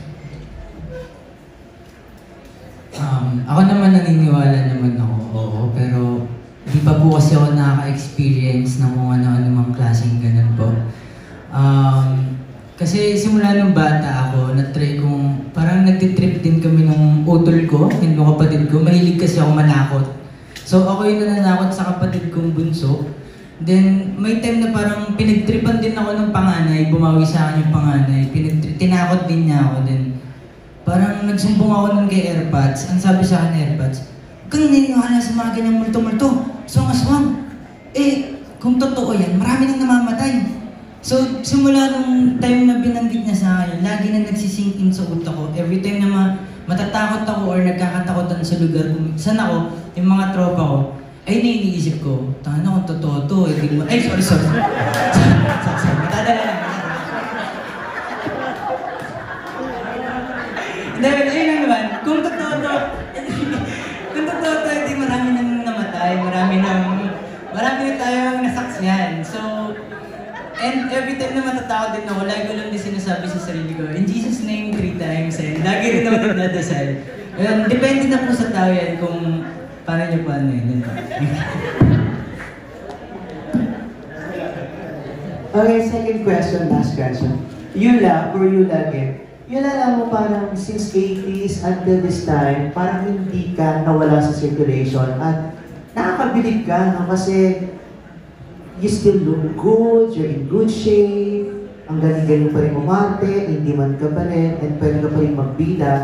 [SPEAKER 15] Ako naman naniniwala naman ako, oo, pero di pa po kasi ako nakaka-experience ng kung ano-ano mga klaseng ganun po. Kasi simula nung bata ako, na-try kong, parang nagtitrip din kami ng utol ko, yung kapatid ko, mahilig kasi ako manakot. So ako yung nananakot sa kapatid kong bunso. Then may time na parang pinagtripan din ako ng panganay, bumawi sa akin yung panganay, tinakot din niya ako. Then parang nagsumbong ako nun kay AirPods. Ang sabi sa akin AirPods, "Huwag kang naniniwala sa mga ganyang multo-multo. Aswang. Kung totoo yan, marami nang namamatay." So, simula nung time na binanggit niya sa akin, lagi na nagsisink in sa utak ko. Every time na matatakot ako or nagkakatakotan sa lugar kung saan ako, yung mga tropa ko, ay naiisip ko, tanga kung totoo to. Sorry. Matadala lang. Dahil ayun lang naman, kung totoo to, hindi marami nang namatay, marami na tayong nasaksiyan. So, and every time na matatakot din ako, lagi ko lang din sinasabi sa sarili ko, in Jesus' name 3 times, and lagi rin ako nagdadasal. Depende na po sa tao yan kung paano niyo paano yun.
[SPEAKER 17] Okay, second question, last question. Yula, again. Yun alam mo parang since 80s until this time, parang hindi ka nawala sa circulation at nakakabilib ka, no? Kasi you still look good, you're in good shape, ang galing-galing pa rin umarte, hindi man ka pa rin, and pwede ka pa rin magbilang.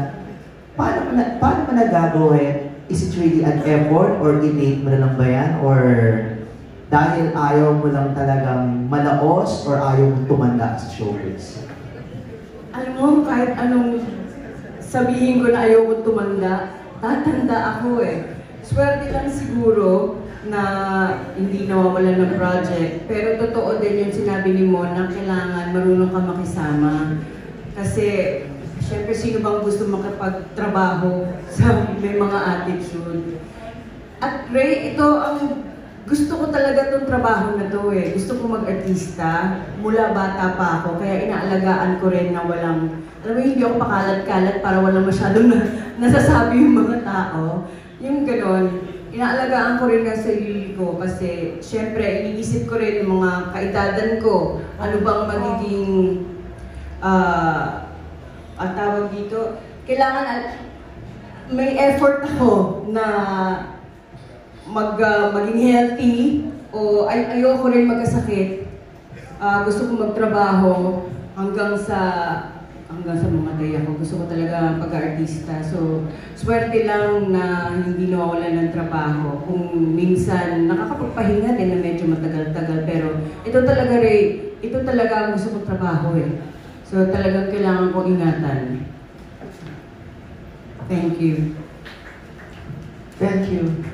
[SPEAKER 17] Paano mo nagagawa? Is it really an effort or innate mo na lang ba yan? Or dahil ayaw mo lang talagang malaos or ayaw mo tumanda sa showbiz?
[SPEAKER 3] Alam mo, kahit anong sabihin ko na ayaw ko tumanda, tatanda ako eh. Swerte lang siguro na hindi nawawalan ng project. Pero totoo din yung sinabi ni Mon na kailangan marunong ka makisama. Kasi, syempre, sino bang gusto makapagtrabaho sa may mga attitude? At Ray, ito ang gusto ko talaga itong trabaho na to eh. Gusto ko mag-artista. Mula bata pa ako. Kaya inaalagaan ko rin na walang, alam mo, hindi ako pakalat-kalat para walang masyadong nasasabi yung mga tao. Yung ganon. Inaalagaan ko rin ang sarili ko kasi syempre iniisip ko rin yung mga kaedadan ko. Ano bang magiging ang tawag dito? Kailangan may effort ako na maging healthy o ayoko rin magkasakit. Gusto ko magtrabaho hanggang sa mamatay ako. Gusto ko talaga pag-artista. So, swerte lang na hindi nawawalan ng trabaho. Kung minsan, nakakapagpahinga din na medyo matagal-tagal. Pero ito talaga, Ray, ito talaga ang gusto kong trabaho eh. So, talagang kailangan kong ingatan. Thank you.
[SPEAKER 17] Thank you.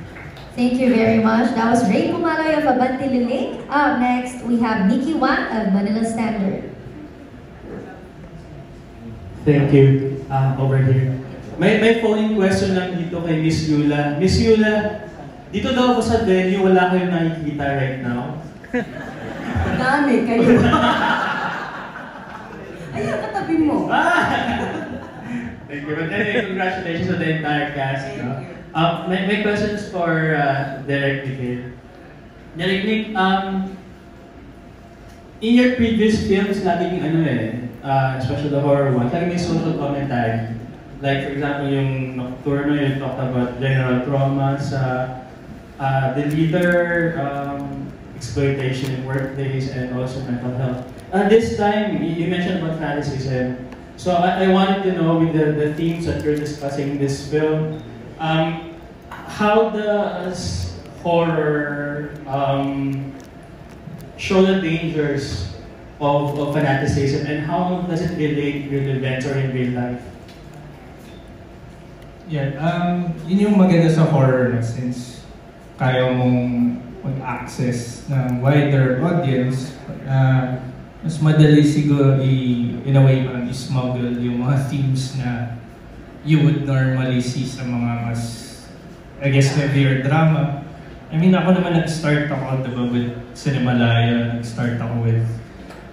[SPEAKER 4] Thank you very much. That was Ray Pumaloy of Abante Liling. Up next, we have Nikki Wan of Manila Standard.
[SPEAKER 18] Thank you. Over here. May phone-in question lang dito kay Miss Yula. Miss Yula, dito daw ako sa venue, wala kayong nakikita right now.
[SPEAKER 3] Dami, kayo. Ayun, katabi mo.
[SPEAKER 18] Thank you. But anyway, congratulations to the entire cast. No? My question is for Derek Miguel. Derek Nick, in your previous films, laging especially the horror one, laging may social commentary. Like for example, yung Nocturno, you talked about general traumas, the leader, exploitation in workplace, and also mental health. This time, you mentioned about fantasy, so I wanted to know with the themes that you're discussing in this film, how does horror show the dangers of fanaticism, and how does it relate with events or in real life?
[SPEAKER 6] Yeah, yun yung maganda sa horror na since kaya mong mag-access ng wider audience, mas madali siguro in a way parang i-smuggle yung mga themes na you would normally see sa mga mas, I guess, heavier drama. I mean, ako naman nag-start ako, diba, with Cinemalaya, nag-start ako with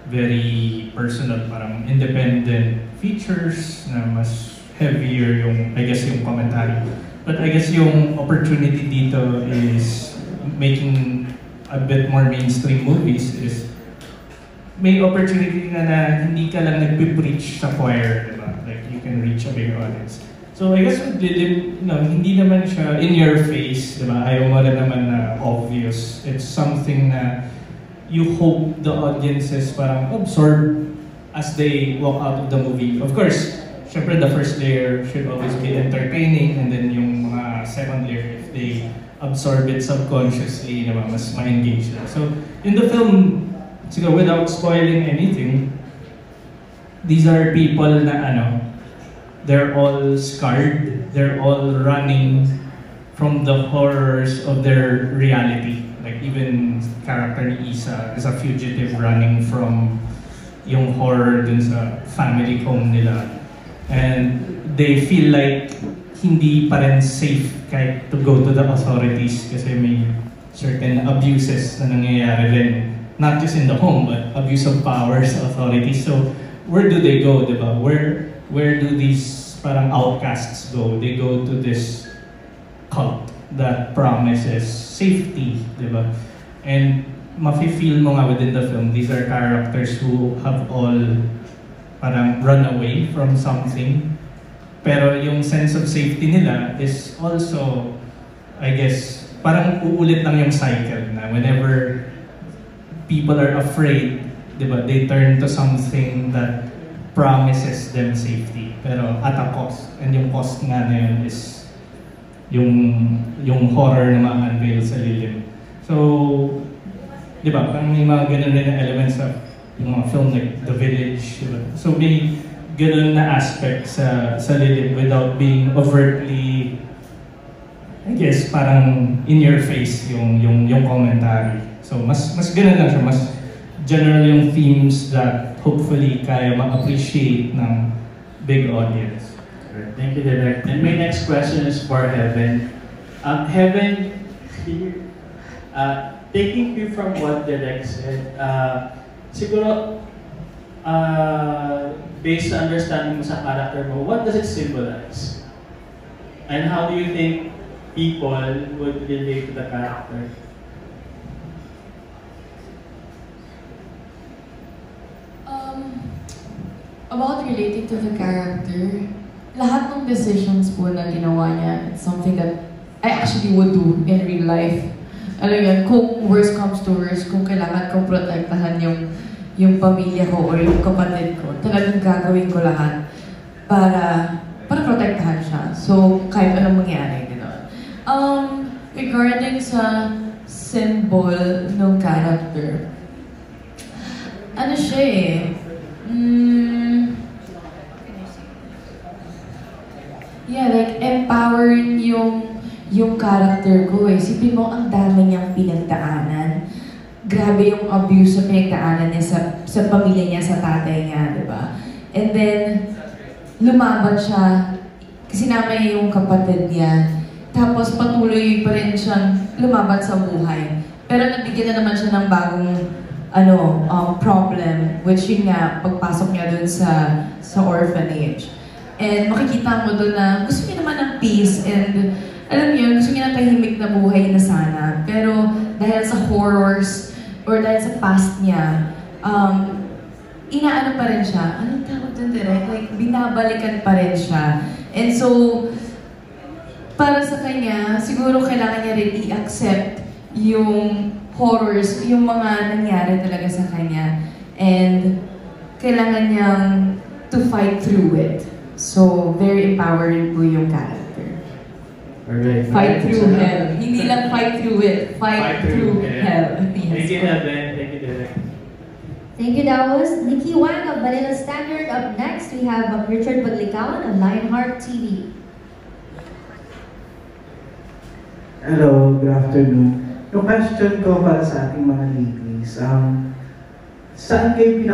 [SPEAKER 6] very personal, parang independent features na mas heavier yung, I guess, yung commentary. But I guess yung opportunity dito is making a bit more mainstream movies is may opportunity na hindi ka lang nagpipreach sa choir, diba? Like, you can reach a bigger audience. So I guess with Lilim, hindi naman siya in your face, diba? Ayaw mo rin naman na obvious. It's something na you hope the audiences parang absorb as they walk out of the movie. Of course, syempre the first layer should always be entertaining, and then yung mga second layer, if they absorb it subconsciously, diba, mas ma-engage na. So in the film, siguro without spoiling anything, these are people na they're all scarred, they're all running from the horrors of their reality. Like even character ni Isa is a fugitive running from yung horror dun sa family home nila. And they feel like hindi pa rin safe kahit to go to the authorities kasi may certain abuses na nangyayari rin. Not just in the home, but abuse of power sa authorities. So where do they go, diba? Where do these parang outcasts go? They go to this cult that promises safety, diba? And mafe-feel mo nga within the film, these are characters who have all parang run away from something. Pero yung sense of safety nila is also, I guess, parang uulit lang yung cycle na whenever people are afraid, diba, they turn to something that promises them safety, pero at a cost. And yung cost nga na yun is yung horror na ma-unveil sa Lilim. So, diba, parang may mga ganun rin na elements sa yung mga film like The Village, diba? So may ganun na aspect sa Lilim without being overtly, I guess, parang in your face yung commentary. So mas ganun lang siya, mas general yung themes that hopefully kaya ma-appreciate ng big audience.
[SPEAKER 18] Thank you, Derek. And my next question is for Heaven. Heaven, taking you from what Derek said, siguro, based sa understanding mo sa character mo, what does it symbolize? And how do you think people would relate to the character?
[SPEAKER 2] About relating to the character, lahat ng decisions po na ginawa niya, it's something that I actually would do in real life. Alam yan, kung worst comes to worst, kung kailangan kong protektahan yung pamilya ko or yung kapatid ko, talagang gagawin ko lahat para protektahan siya. So, kahit anong mangyari, gano'n. Regarding sa symbol ng character, ano siya yeah, like empowering yung character ko Sipin mo, ang dami niyang pinagdaanan. Grabe yung abuse na pinagdaanan niya sa pamilya niya, sa tatay niya, di ba? And then, lumaban siya, sinama niya yung kapatid niya, tapos patuloy pa rin siyang lumaban sa buhay. Pero nabigyan na naman siya ng bagong problem, which yun nga, pagpasok niya dun sa orphanage. And makikita mo doon na gusto niya naman ng peace and alam niyo, gusto niya ng tahimik na buhay na sana. Pero dahil sa horrors, or dahil sa past niya, inaano pa rin siya. Anong tawag doon direct? Like, binabalikan pa rin siya. And so, para sa kanya, siguro kailangan niya rin i-accept yung horrors, yung mga nangyari talaga sa kanya. And kailangan niyang to fight through it. So, very empowering po yung character.
[SPEAKER 18] Alright.
[SPEAKER 2] Fight through hell. Hindi lang fight through it. Fight through hell.
[SPEAKER 18] Thank you, Heaven. Thank you, Derek.
[SPEAKER 4] Thank you, Davos. Nikki Wang of Manila Standard. Up next, we have Richard Paglicaon of Lionheart TV.
[SPEAKER 19] Hello, good afternoon. Yung question ko para sa ating mga ladies, saan kayo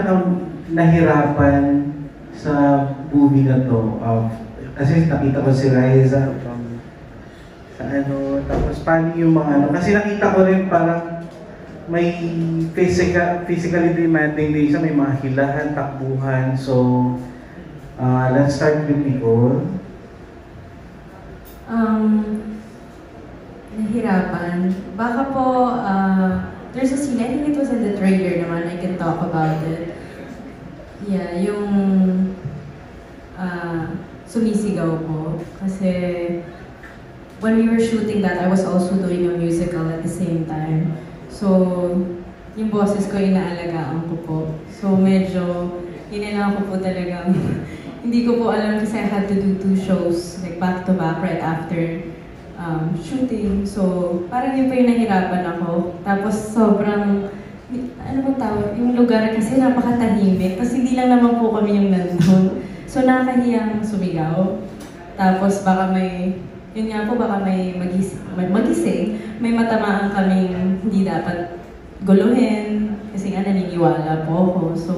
[SPEAKER 19] nahirapan sa movie na to? Kasi nakita ko si Riza sa tapos paano yung mga kasi nakita ko rin parang may physically demanding din siya, may mga hilahan, takbuhan. So, let's start with Nicole.
[SPEAKER 13] Nahirapan. Baka po, there's a scene, I think it was in the trailer naman, I can talk about it. Yeah, yung sumisigaw po. Kasi when we were shooting that, I was also doing a musical at the same time. So, yung boses ko inaalagaan ko po. So, medyo, ko po talaga. Hindi ko po alam kasi I had to do 2 shows, like back to back right after shooting. So, parang yun po yung nahirapan ako. Tapos, sobrang, ano bang tawag? Yung lugar kasi napakatahimik. Tapos, hindi lang naman po kami yung nandun. So, nakakahiyang sumigaw. Tapos, baka may, yun nga po, baka may magising, may matamaan kaming hindi dapat guluhin, kasi nga naniniwala po ako. So,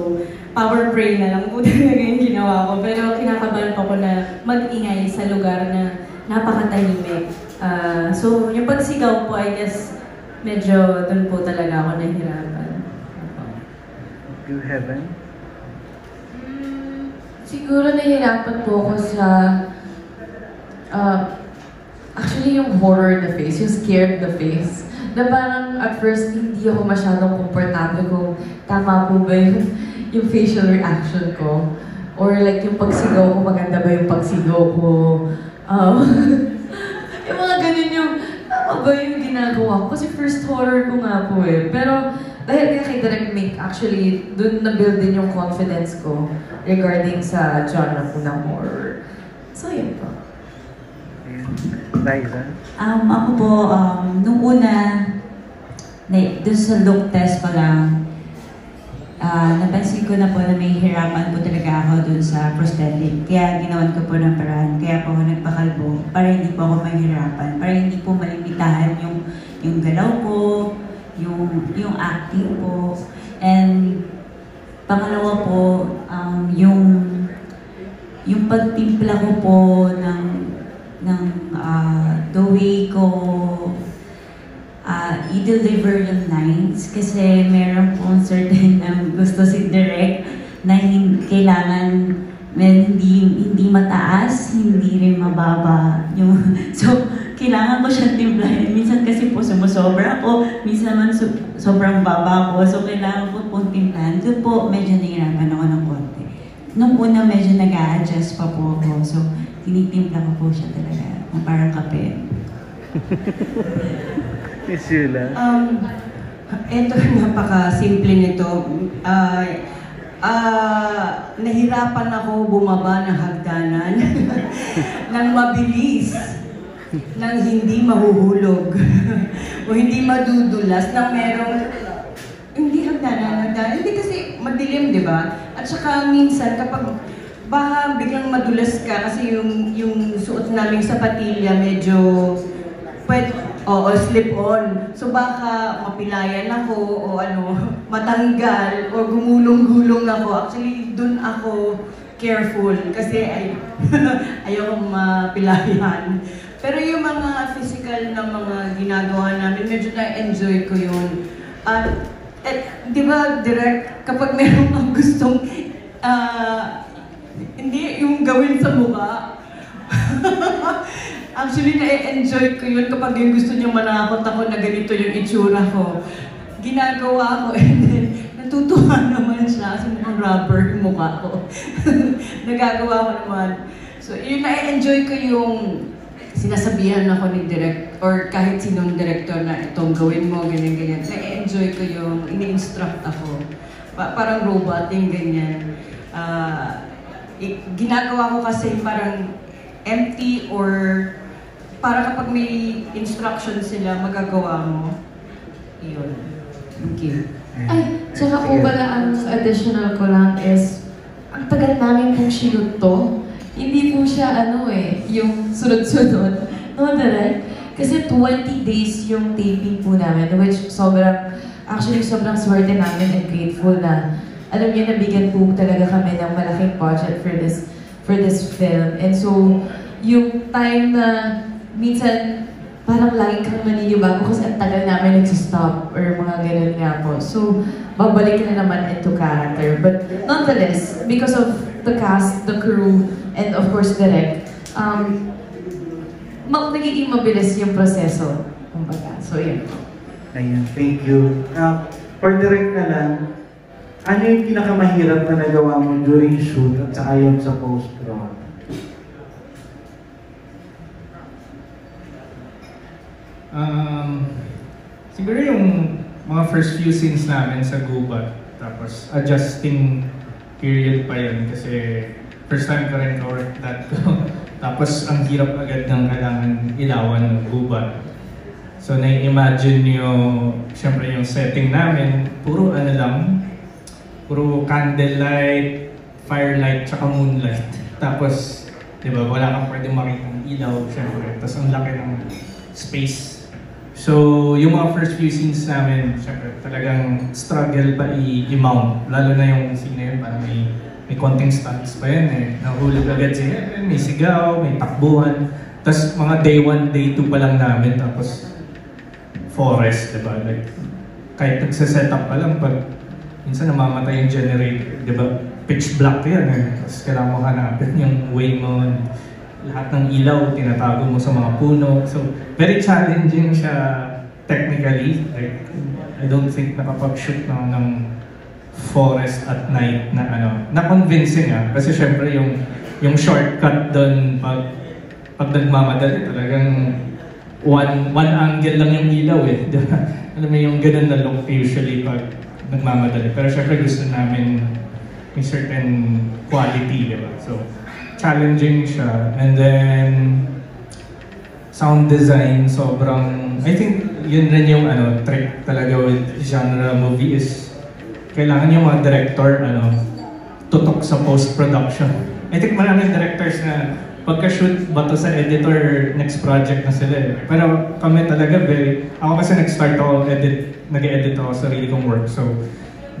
[SPEAKER 13] power pray na lang po talaga yung ginawa ko. Pero kinakabahan po ko na mag-ingay sa lugar na napakatahimik. So, yung pagsigaw po, I guess, medyo dun po talaga ako nahirapan.
[SPEAKER 19] You Heaven?
[SPEAKER 2] Siguro nahirapan po ako sa actually, yung horror na face, yung scared na face, na parang at first hindi ako masyadong komportable kung tama po ba yung facial reaction ko. Or like yung pagsigaw ko, maganda ba yung pagsigaw ko. Yung mga ganun yung, tama ba yung ginagawa ko? Kasi first horror ko nga po eh. Pero dahil nga kay Direct Make, actually, dun na-build din yung confidence ko regarding sa genre po ng horror. So yun po.
[SPEAKER 19] Liza?
[SPEAKER 8] Ako po, nung una, doon sa look test pa lang, napansin ko na po na may hirapan po talaga ako doon sa prosthetic. Kaya ginawan ko po ng paraan. Kaya po ako nagpakalbo para hindi po ako mahirapan. Para hindi po malimitahan yung galaw ko, yung acting po. And pangalawa po, yung pagtimpla ko po ng the way ko i-deliver yung lines kasi meron pong certain gusto si Direk na kailangan hindi mataas, hindi rin mababa. So, kailangan ko siyang timplahin. Minsan kasi po sumusobra ako, minsan man sobrang baba ako. So, kailangan ko pong timplahin. Doon po, medyo nahirapan ako ng konti. Nung una, medyo nag-a-adjust pa po ako. So, tinitimpla ko po siya talaga. Parang kape.
[SPEAKER 19] Miss Yula?
[SPEAKER 3] Ito, napaka-simple nito. Nahirapan ako bumaba ng hagdanan ng mabilis, ng hindi mahuhulog o hindi madudulas, ng merong hindi hagdanan. Hindi kasi madilim, di ba? At saka minsan kapag baka biglang madulas ka kasi yung suot naming sapatilya medyo slip-on. So baka mapilayan ako o matanggal o gumulong-gulong ako. Actually, dun ako careful kasi ayoko mapilayan. Pero yung mga physical na mga ginagawa namin, medyo na-enjoy ko yun. Di ba, Direk, kapag meron kang gustong hindi yung gawin sa mukha, Actually, na-enjoy ko yun kapag yung gusto niya manakot ako na ganito yung itsura ko. Ginagawa ko and then natutuwa naman siya kasi mukhang rubber yung mukha ko. Nagagawa ko naman. So, yun, na-enjoy ko yung sinasabihan ako ni direct or kahit sinong director na itong gawin mo, ganyan-ganyan. Na-enjoy ko yung ini-instruct ako. Parang robot, yung ganyan. Ginagawa ko kasi parang empty or para kapag may instruction sila, magagawa mo. Yun. Thank you.
[SPEAKER 2] Ay, tsaka po pala ang additional ko lang is, ang tagal namin pong shoot to. Hindi po siya yung sunod-sunod. No, direct? Kasi 20 days yung taping po namin, which sobrang swerte namin and grateful na, alam niyo, nabigyan po talaga kami ng malaking budget for this film. And so, yung time na minsan, parang lagi kang maninibago kasi ang tagal namin nagsistop or mga ganun nga po. So, babalik na naman into character. But nonetheless, because of the cast, the crew, and of course, direct, nagiging mabilis yung proseso. So, yun.
[SPEAKER 19] Ayan, thank you. For direct na lang, ano yung pinakamahirap na nagawa mo during shoot at saka yung sa post-pro?
[SPEAKER 6] Siguro yung mga first few scenes namin sa gubat, tapos adjusting period pa yun kasi first time ko rin ka-work that ko. Tapos ang hirap agad ng kailangan ilawan ng gubat. So na-imagine nyo, syempre yung setting namin, puro puro candlelight, firelight, tsaka moonlight. Tapos, di ba, wala kang pwede makitang ilaw, syempre. Tapos ang laki ng space. So, yung mga first few scenes namin, syempre, talagang struggle pa i-mount. Lalo na yung scene na yun, parang may konting stunts pa yun eh. Nahulog agad siya, may sigaw, may takbuhan. Tapos mga day 1, day 2 pa lang namin. Tapos, forest, diba? Like, kahit nagsaset up pa lang, pag minsan namamatay yung generator, diba? Pitch black yan eh. Tapos kailangan mo hanapin yung way mo. Lahat ng ilaw, tinatago mo sa mga puno. So, very challenging siya technically. Like, I don't think nakapag-shoot ng forest at night na convincing kasi syempre yung shortcut doon pag nagmamadali talagang one angle lang yung ilaw eh. Alam mo yung ganun na look usually pag nagmamadali. Pero syempre gusto namin may certain quality, diba? So, challenging siya. And then, sound design, sobrang, I think yun rin yung trick talaga with genre movie is kailangan yung mga director tutok sa post-production. I think maraming directors na pagka-shoot ba to sa editor, next project na sila eh. Pero kami talaga ako kasi nag-start ako nag-edit ako sa sarili kong work. So,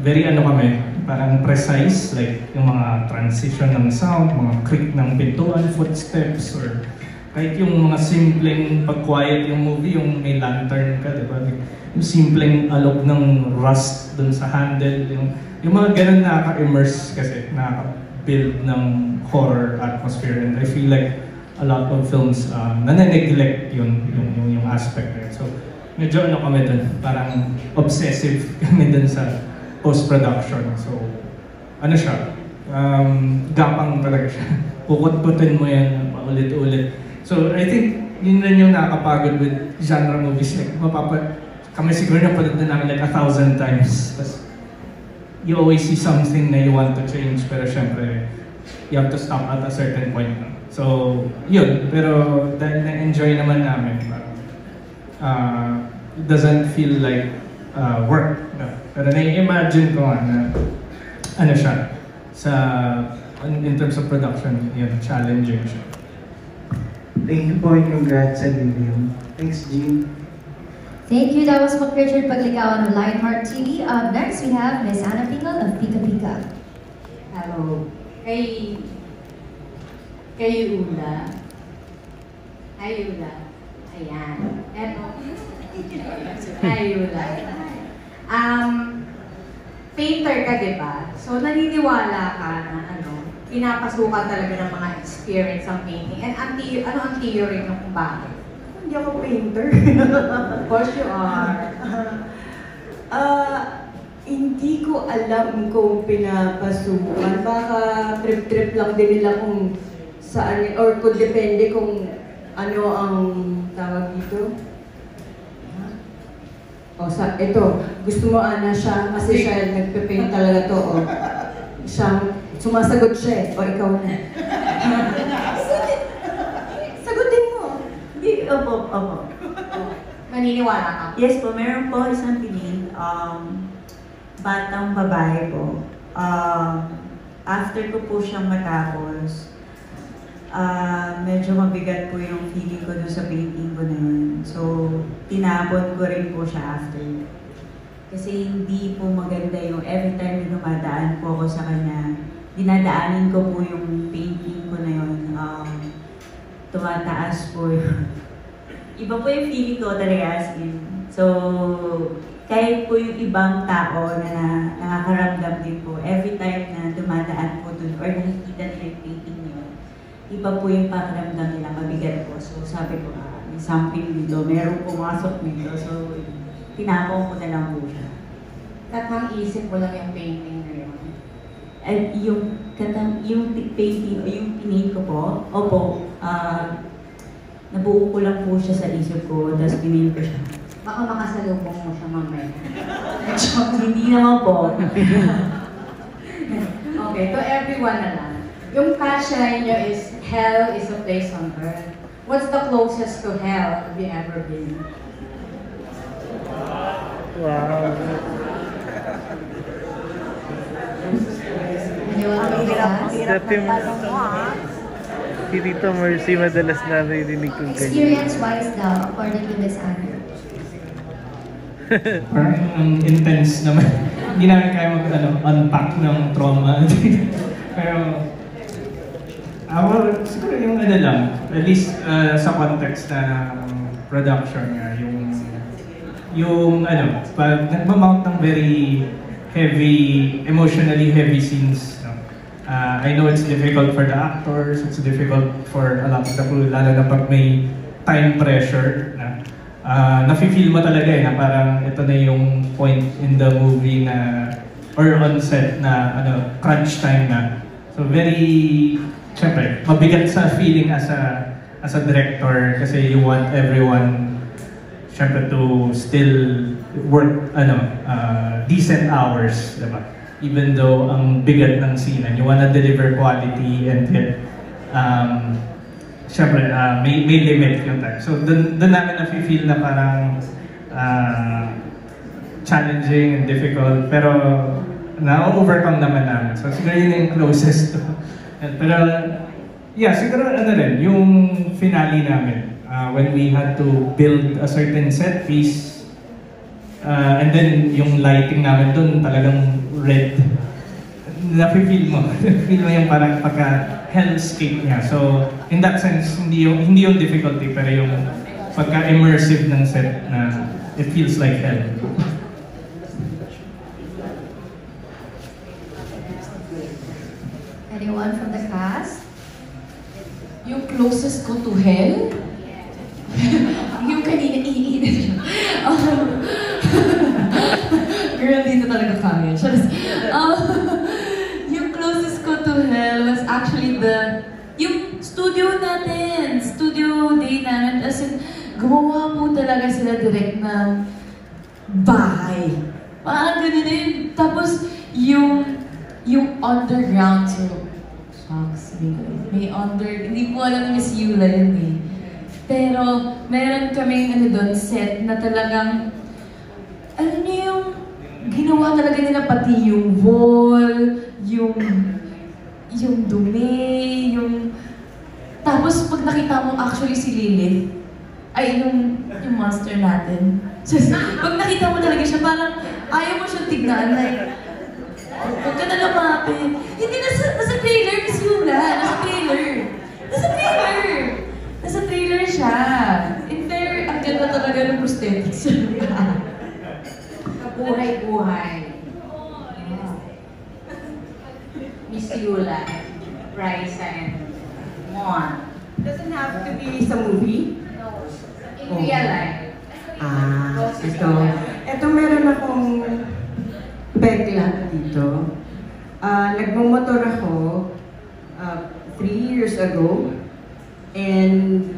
[SPEAKER 6] very kami, parang precise, like yung mga transition ng sound, mga creak ng pintuan, footsteps, or kahit yung mga simpleng pag-quiet yung movie, yung may lantern ka, diba? Yung simpleng alog ng rust dun sa handle, yung mga ganun nakaka-immerse kasi, nakaka-build ng horror atmosphere. And I feel like a lot of films nane-neglect yung aspect na yun. So, medyo kami dun, parang obsessive kami dun sa post-production. So, siya, gapang talaga siya. Pukot-putin mo yan, paulit-ulit. So, I think, yun rin yung nakakapagod with genre movies. Like, kami siguro napanood na namin like 1,000 times. Tapos, you always see something na you want to change, pero syempre, you have to stop at a certain point. So, yun. Pero, dahil na-enjoy naman namin, it doesn't feel like work. No. Pero na-imagine ko na, siya, in terms of production, yun, challenging siya.
[SPEAKER 19] Thank you po and congrats sa Lilium. Thanks, Jean.
[SPEAKER 4] Thank you. That was Mac Richard Pagligawan of Lionheart TV. Up next, we have Miss Ana Pingal of Pika Pika.
[SPEAKER 20] Hello. Kay Ula. Hi, Ula. Ayan. Eto. Hi, Ula. Painter ka, diba? So, naniniwala ka na pinapasukan talaga ng mga experience ang painting. And ano ang theory nyo kung bakit?
[SPEAKER 3] Hindi ako painter.
[SPEAKER 20] Of course you are.
[SPEAKER 3] Hindi ko alam kung pinapasukan. Baka trip-trip lang din nila kung saan, or kung depende kung ano ang tawag dito. Ito, gusto mo Ana siya, kasi siya nagpe-paint talaga to. Siya, sumasagot siya o ikaw na. Sagutin mo.
[SPEAKER 8] Hindi, opo.
[SPEAKER 20] Maniniwala ka?
[SPEAKER 8] Yes po, meron po isang pinil. Batang babae po. After ko po siyang matapos, medyo mabigat po yung feeling ko doon sa painting ko na yun. So, tinapon ko rin po siya after. Kasi hindi po maganda yung every time na dumadaan po ako sa kanya, dinadaanin ko po yung painting ko na yun. Tumataas po yun. Iba po yung feeling ko talaga as in. So, kahit po yung ibang tao na nakakaramdam din po, every time na dumadaan po dun or nakikita nila yung painting niyo, iba po yung pakiramdam nila, mabigat po. So sabi ko, may something dito, merong pumasok dito. So, tinapon ko na lang po siya.
[SPEAKER 20] Katang isip mo lang yung painting na yun?
[SPEAKER 8] At yung painting o yung pinaint ko po, opo, nabuo ko lang po siya sa isip ko, tapos pinaint ko siya.
[SPEAKER 20] Baka makasalubong mo siya mamaya.
[SPEAKER 8] Hindi naman po.
[SPEAKER 20] Okay, to everyone na lang. Yung catchline nyo is, hell is a place on earth. What's the closest to hell have you ever been?
[SPEAKER 21] Wow. Si Tito Mercy madalas narinig kong ganyan.
[SPEAKER 4] Experience-wise daw, according to Miss Anna.
[SPEAKER 6] Parang intense naman. Hindi namin kaya mag-unpack ng trauma. Pero, siguro yung lang, at least sa context na production nga, pag nagmamount ng very heavy, emotionally heavy scenes, no? I know it's difficult for the actors, it's difficult for a lot of the crew, lalo na pag may time pressure na nafe-feel mo talaga na parang ito na yung point in the movie na or on set na crunch time na. So very, syempre, mabigat sa feeling as a director kasi you want everyone syempre to still work decent hours, diba? Even though ang bigat ng scene and you wanna deliver quality and yet syempre, may limit yung time. So, doon namin na-feel na parang challenging and difficult, pero na-overcome naman namin. So, siguro yun yung closest to. Pero, yeah, siguro rin, yung finale namin, when we had to build a certain set piece, and then yung lighting namin doon talagang red. Na-feel mo. Feel mo yung parang pagka-hellscape niya. So, in that sense, hindi yung difficulty, pero yung pagka-immersive ng set na it feels like hell.
[SPEAKER 4] Anyone from the cast?
[SPEAKER 2] Yung closest ko to hell? Yung kanina iinit siya. Girl, dito talaga kami. Yung closest ko to hell was actually yung studio natin, studio day namin. As in, gumawa po talaga sila direct ng bahay. Parang ganun din. Tapos, yung underground, so, shucks, may hindi ko alam Miss Yula yun eh. Pero, meron kaming doon, set na talagang, alam niyo yung, ginawa talaga nila pati yung wall, yung dumi, tapos pag nakita mo actually si Lilith, ay yung monster natin. So, pag nakita mo talaga siya, parang ayaw mo siyang tignan, like, huwag ka na lumapit. Hindi, nasa trailer, Miss Yula, nasa trailer siya. In fair, ang ganda talaga ng prosthetics siya.
[SPEAKER 20] Kabuhay-buhay. Miss Yula. Raisa and Mon?
[SPEAKER 3] Doesn't have to be sa movie?
[SPEAKER 20] No. In real life.
[SPEAKER 3] Ito meron akong backlog dito. Nagmamotor ako 3 years ago and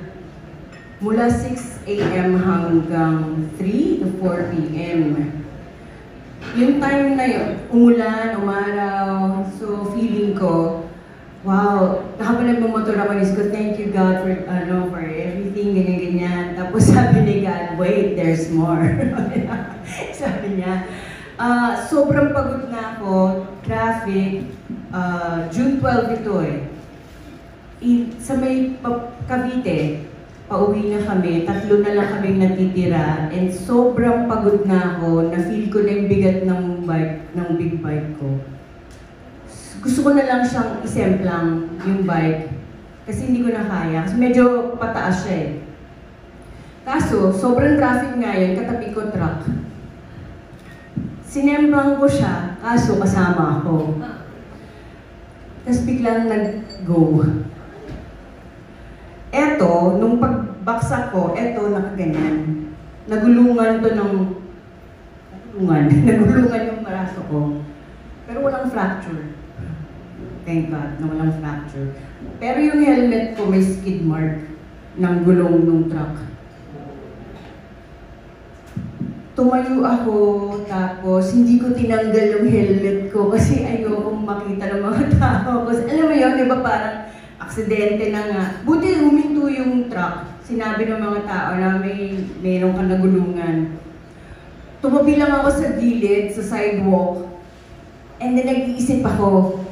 [SPEAKER 3] mula 6 a.m. hanggang 3 to 4 p.m. Yung time na yun, umulan, umaraw, so feeling ko, wow, habang nagmamotor ako, is ko, thank you God for everything, ganyan-ganyan. Tapos sabi ni God, wait, there's more. Sabi niya, sobrang pagod na ako, traffic, June 12 ito eh. Sa may Cavite, pauwi na kami, 3 na lang kami natitira, and sobrang pagod na ako, na-feel ko na yung bigat ng big bike ko. Gusto ko na lang siyang isemplang yung bike, kasi hindi ko na kaya, kasi medyo pataas siya eh. Kaso, sobrang traffic nga yun, katabi ko truck. Sinemplang ko siya, kaso kasama ako. Tapos biglang nag-go. Eto, nung pagbaksak ko, eto, nakaganyan. Nagulungan to ng... Nagulungan yung braso ko. Pero walang fracture. Thank God na walang fracture. Pero yung helmet ko may skid mark ng gulong ng truck. Tumayo ako, tapos hindi ko tinanggal yung helmet ko kasi ayokong makita ng mga tao. Kasi alam mo yun, di ba parang aksidente na nga. Buti huminto yung truck. Sinabi ng mga tao na mayroong kang nagulungan. Tumabi lang ako sa gilid, sa sidewalk. And then nag-iisip ako,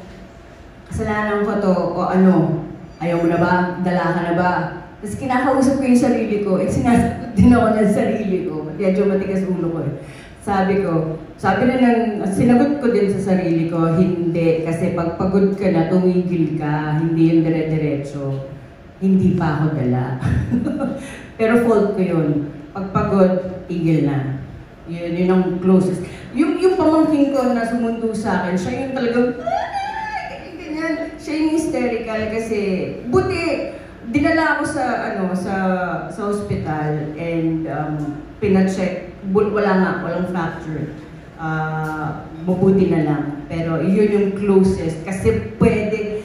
[SPEAKER 3] kasalanan ko to, o ano, ayaw mo na ba? Dala ka na ba? Tapos kinakausap ko yung sarili ko, at sinasagot din ako ng sarili ko. Medyo matigas ulo ko eh. Sinagot ko din sa sarili ko, hindi. Kasi pag pagod ka na, tumigil ka, hindi yung dire-diretso. Hindi pa ako dala. Pero fault ko yun. Pag pagod, tigil na. Yun ang closest. Yung pamangkin ko na sumundo sa akin, siya yung talagang, ganyan. Siya yung hysterical kasi, buti, dinala ako sa hospital and pina-check, walang fracture. Mabuti na lang. Pero yun yung closest kasi pwede.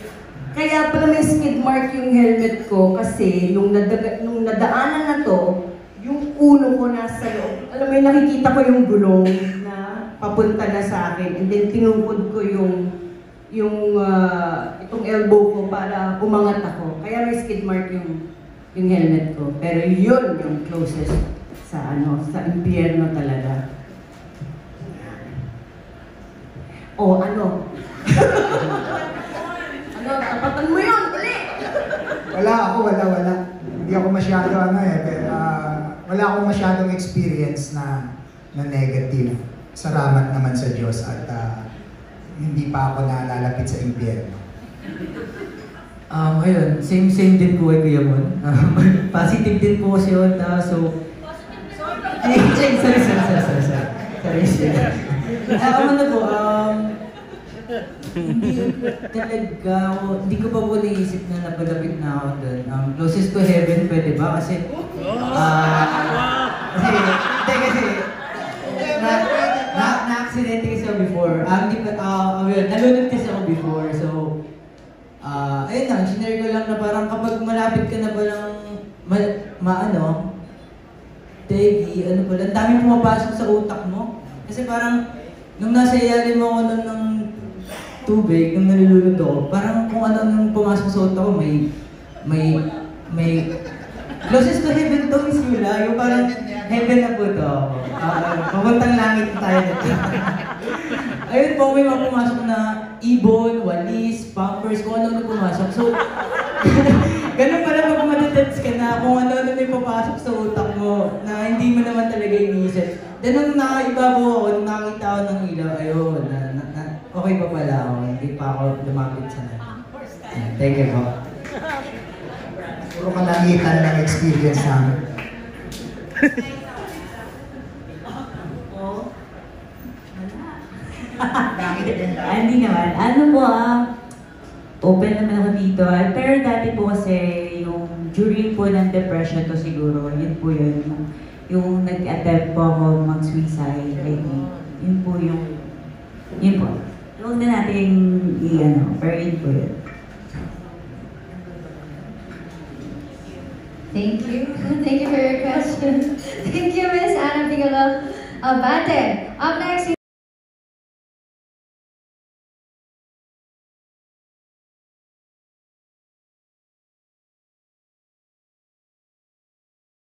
[SPEAKER 3] Kaya pala may skid mark yung helmet ko kasi nung nadaanan na to, yung ulo ko nasa loob. Alam mo, nakikita ko yung gulong na papunta na sa akin and then tinungkod ko itong elbow ko para umangat ako. Kaya may skid mark yung helmet ko. Pero yun yung closest sa impyerno talaga. Tapatan mo yun, dali!
[SPEAKER 9] Wala. Hindi ako masyado wala akong masyadong experience na negative. Salamat naman sa Diyos at hindi pa ako nalalapit sa impyerno.
[SPEAKER 15] Ayun, same din po kay Kuya Mon. Positive din po kasi yun. Hindi ko pa po naisip na napalapit na ako doon. Closest to heaven, pwede ba? Kasi na-accidente kasi ako before. Nalunod kasi ako before. So, ayun lang, sinare ko lang na parang kapag malapit ka na palang Tegi, ang daming pumapasok sa utak mo. Kasi parang, nung nasa ilalim ako ng tubig, nung nalulunod ako, parang kung ano nung pumasok sa utak ko, may closest to heaven to, Miss Yula, yung parang heaven na po to. Papuntang langit tayo dito. Ayun po, may mga pumasok na ibon, walis, pampers, kung ano pumasok. So, ganun pala pag madadads ka na kung ano may papasok sa utak mo na hindi mo naman talaga iniisip. Then nung nakaibabaw ako, nung nakakita ako ng ilaw, ayun, okay pa pala ako, hindi pa ako lumapit sa thank you po.
[SPEAKER 9] Puro kalangitan ng experience namin.
[SPEAKER 8] Hindi naman. open naman ako dito. Pero dati po kasi yung during po ng depression ko siguro, yun po yun. Yung nag-attempt po ako mag-suicide, I think. Yun po. Huwag na natin pero yun po yun.
[SPEAKER 4] Thank you. Thank you for your question. Thank you, Miss Ana Bigelow Abante. Up next,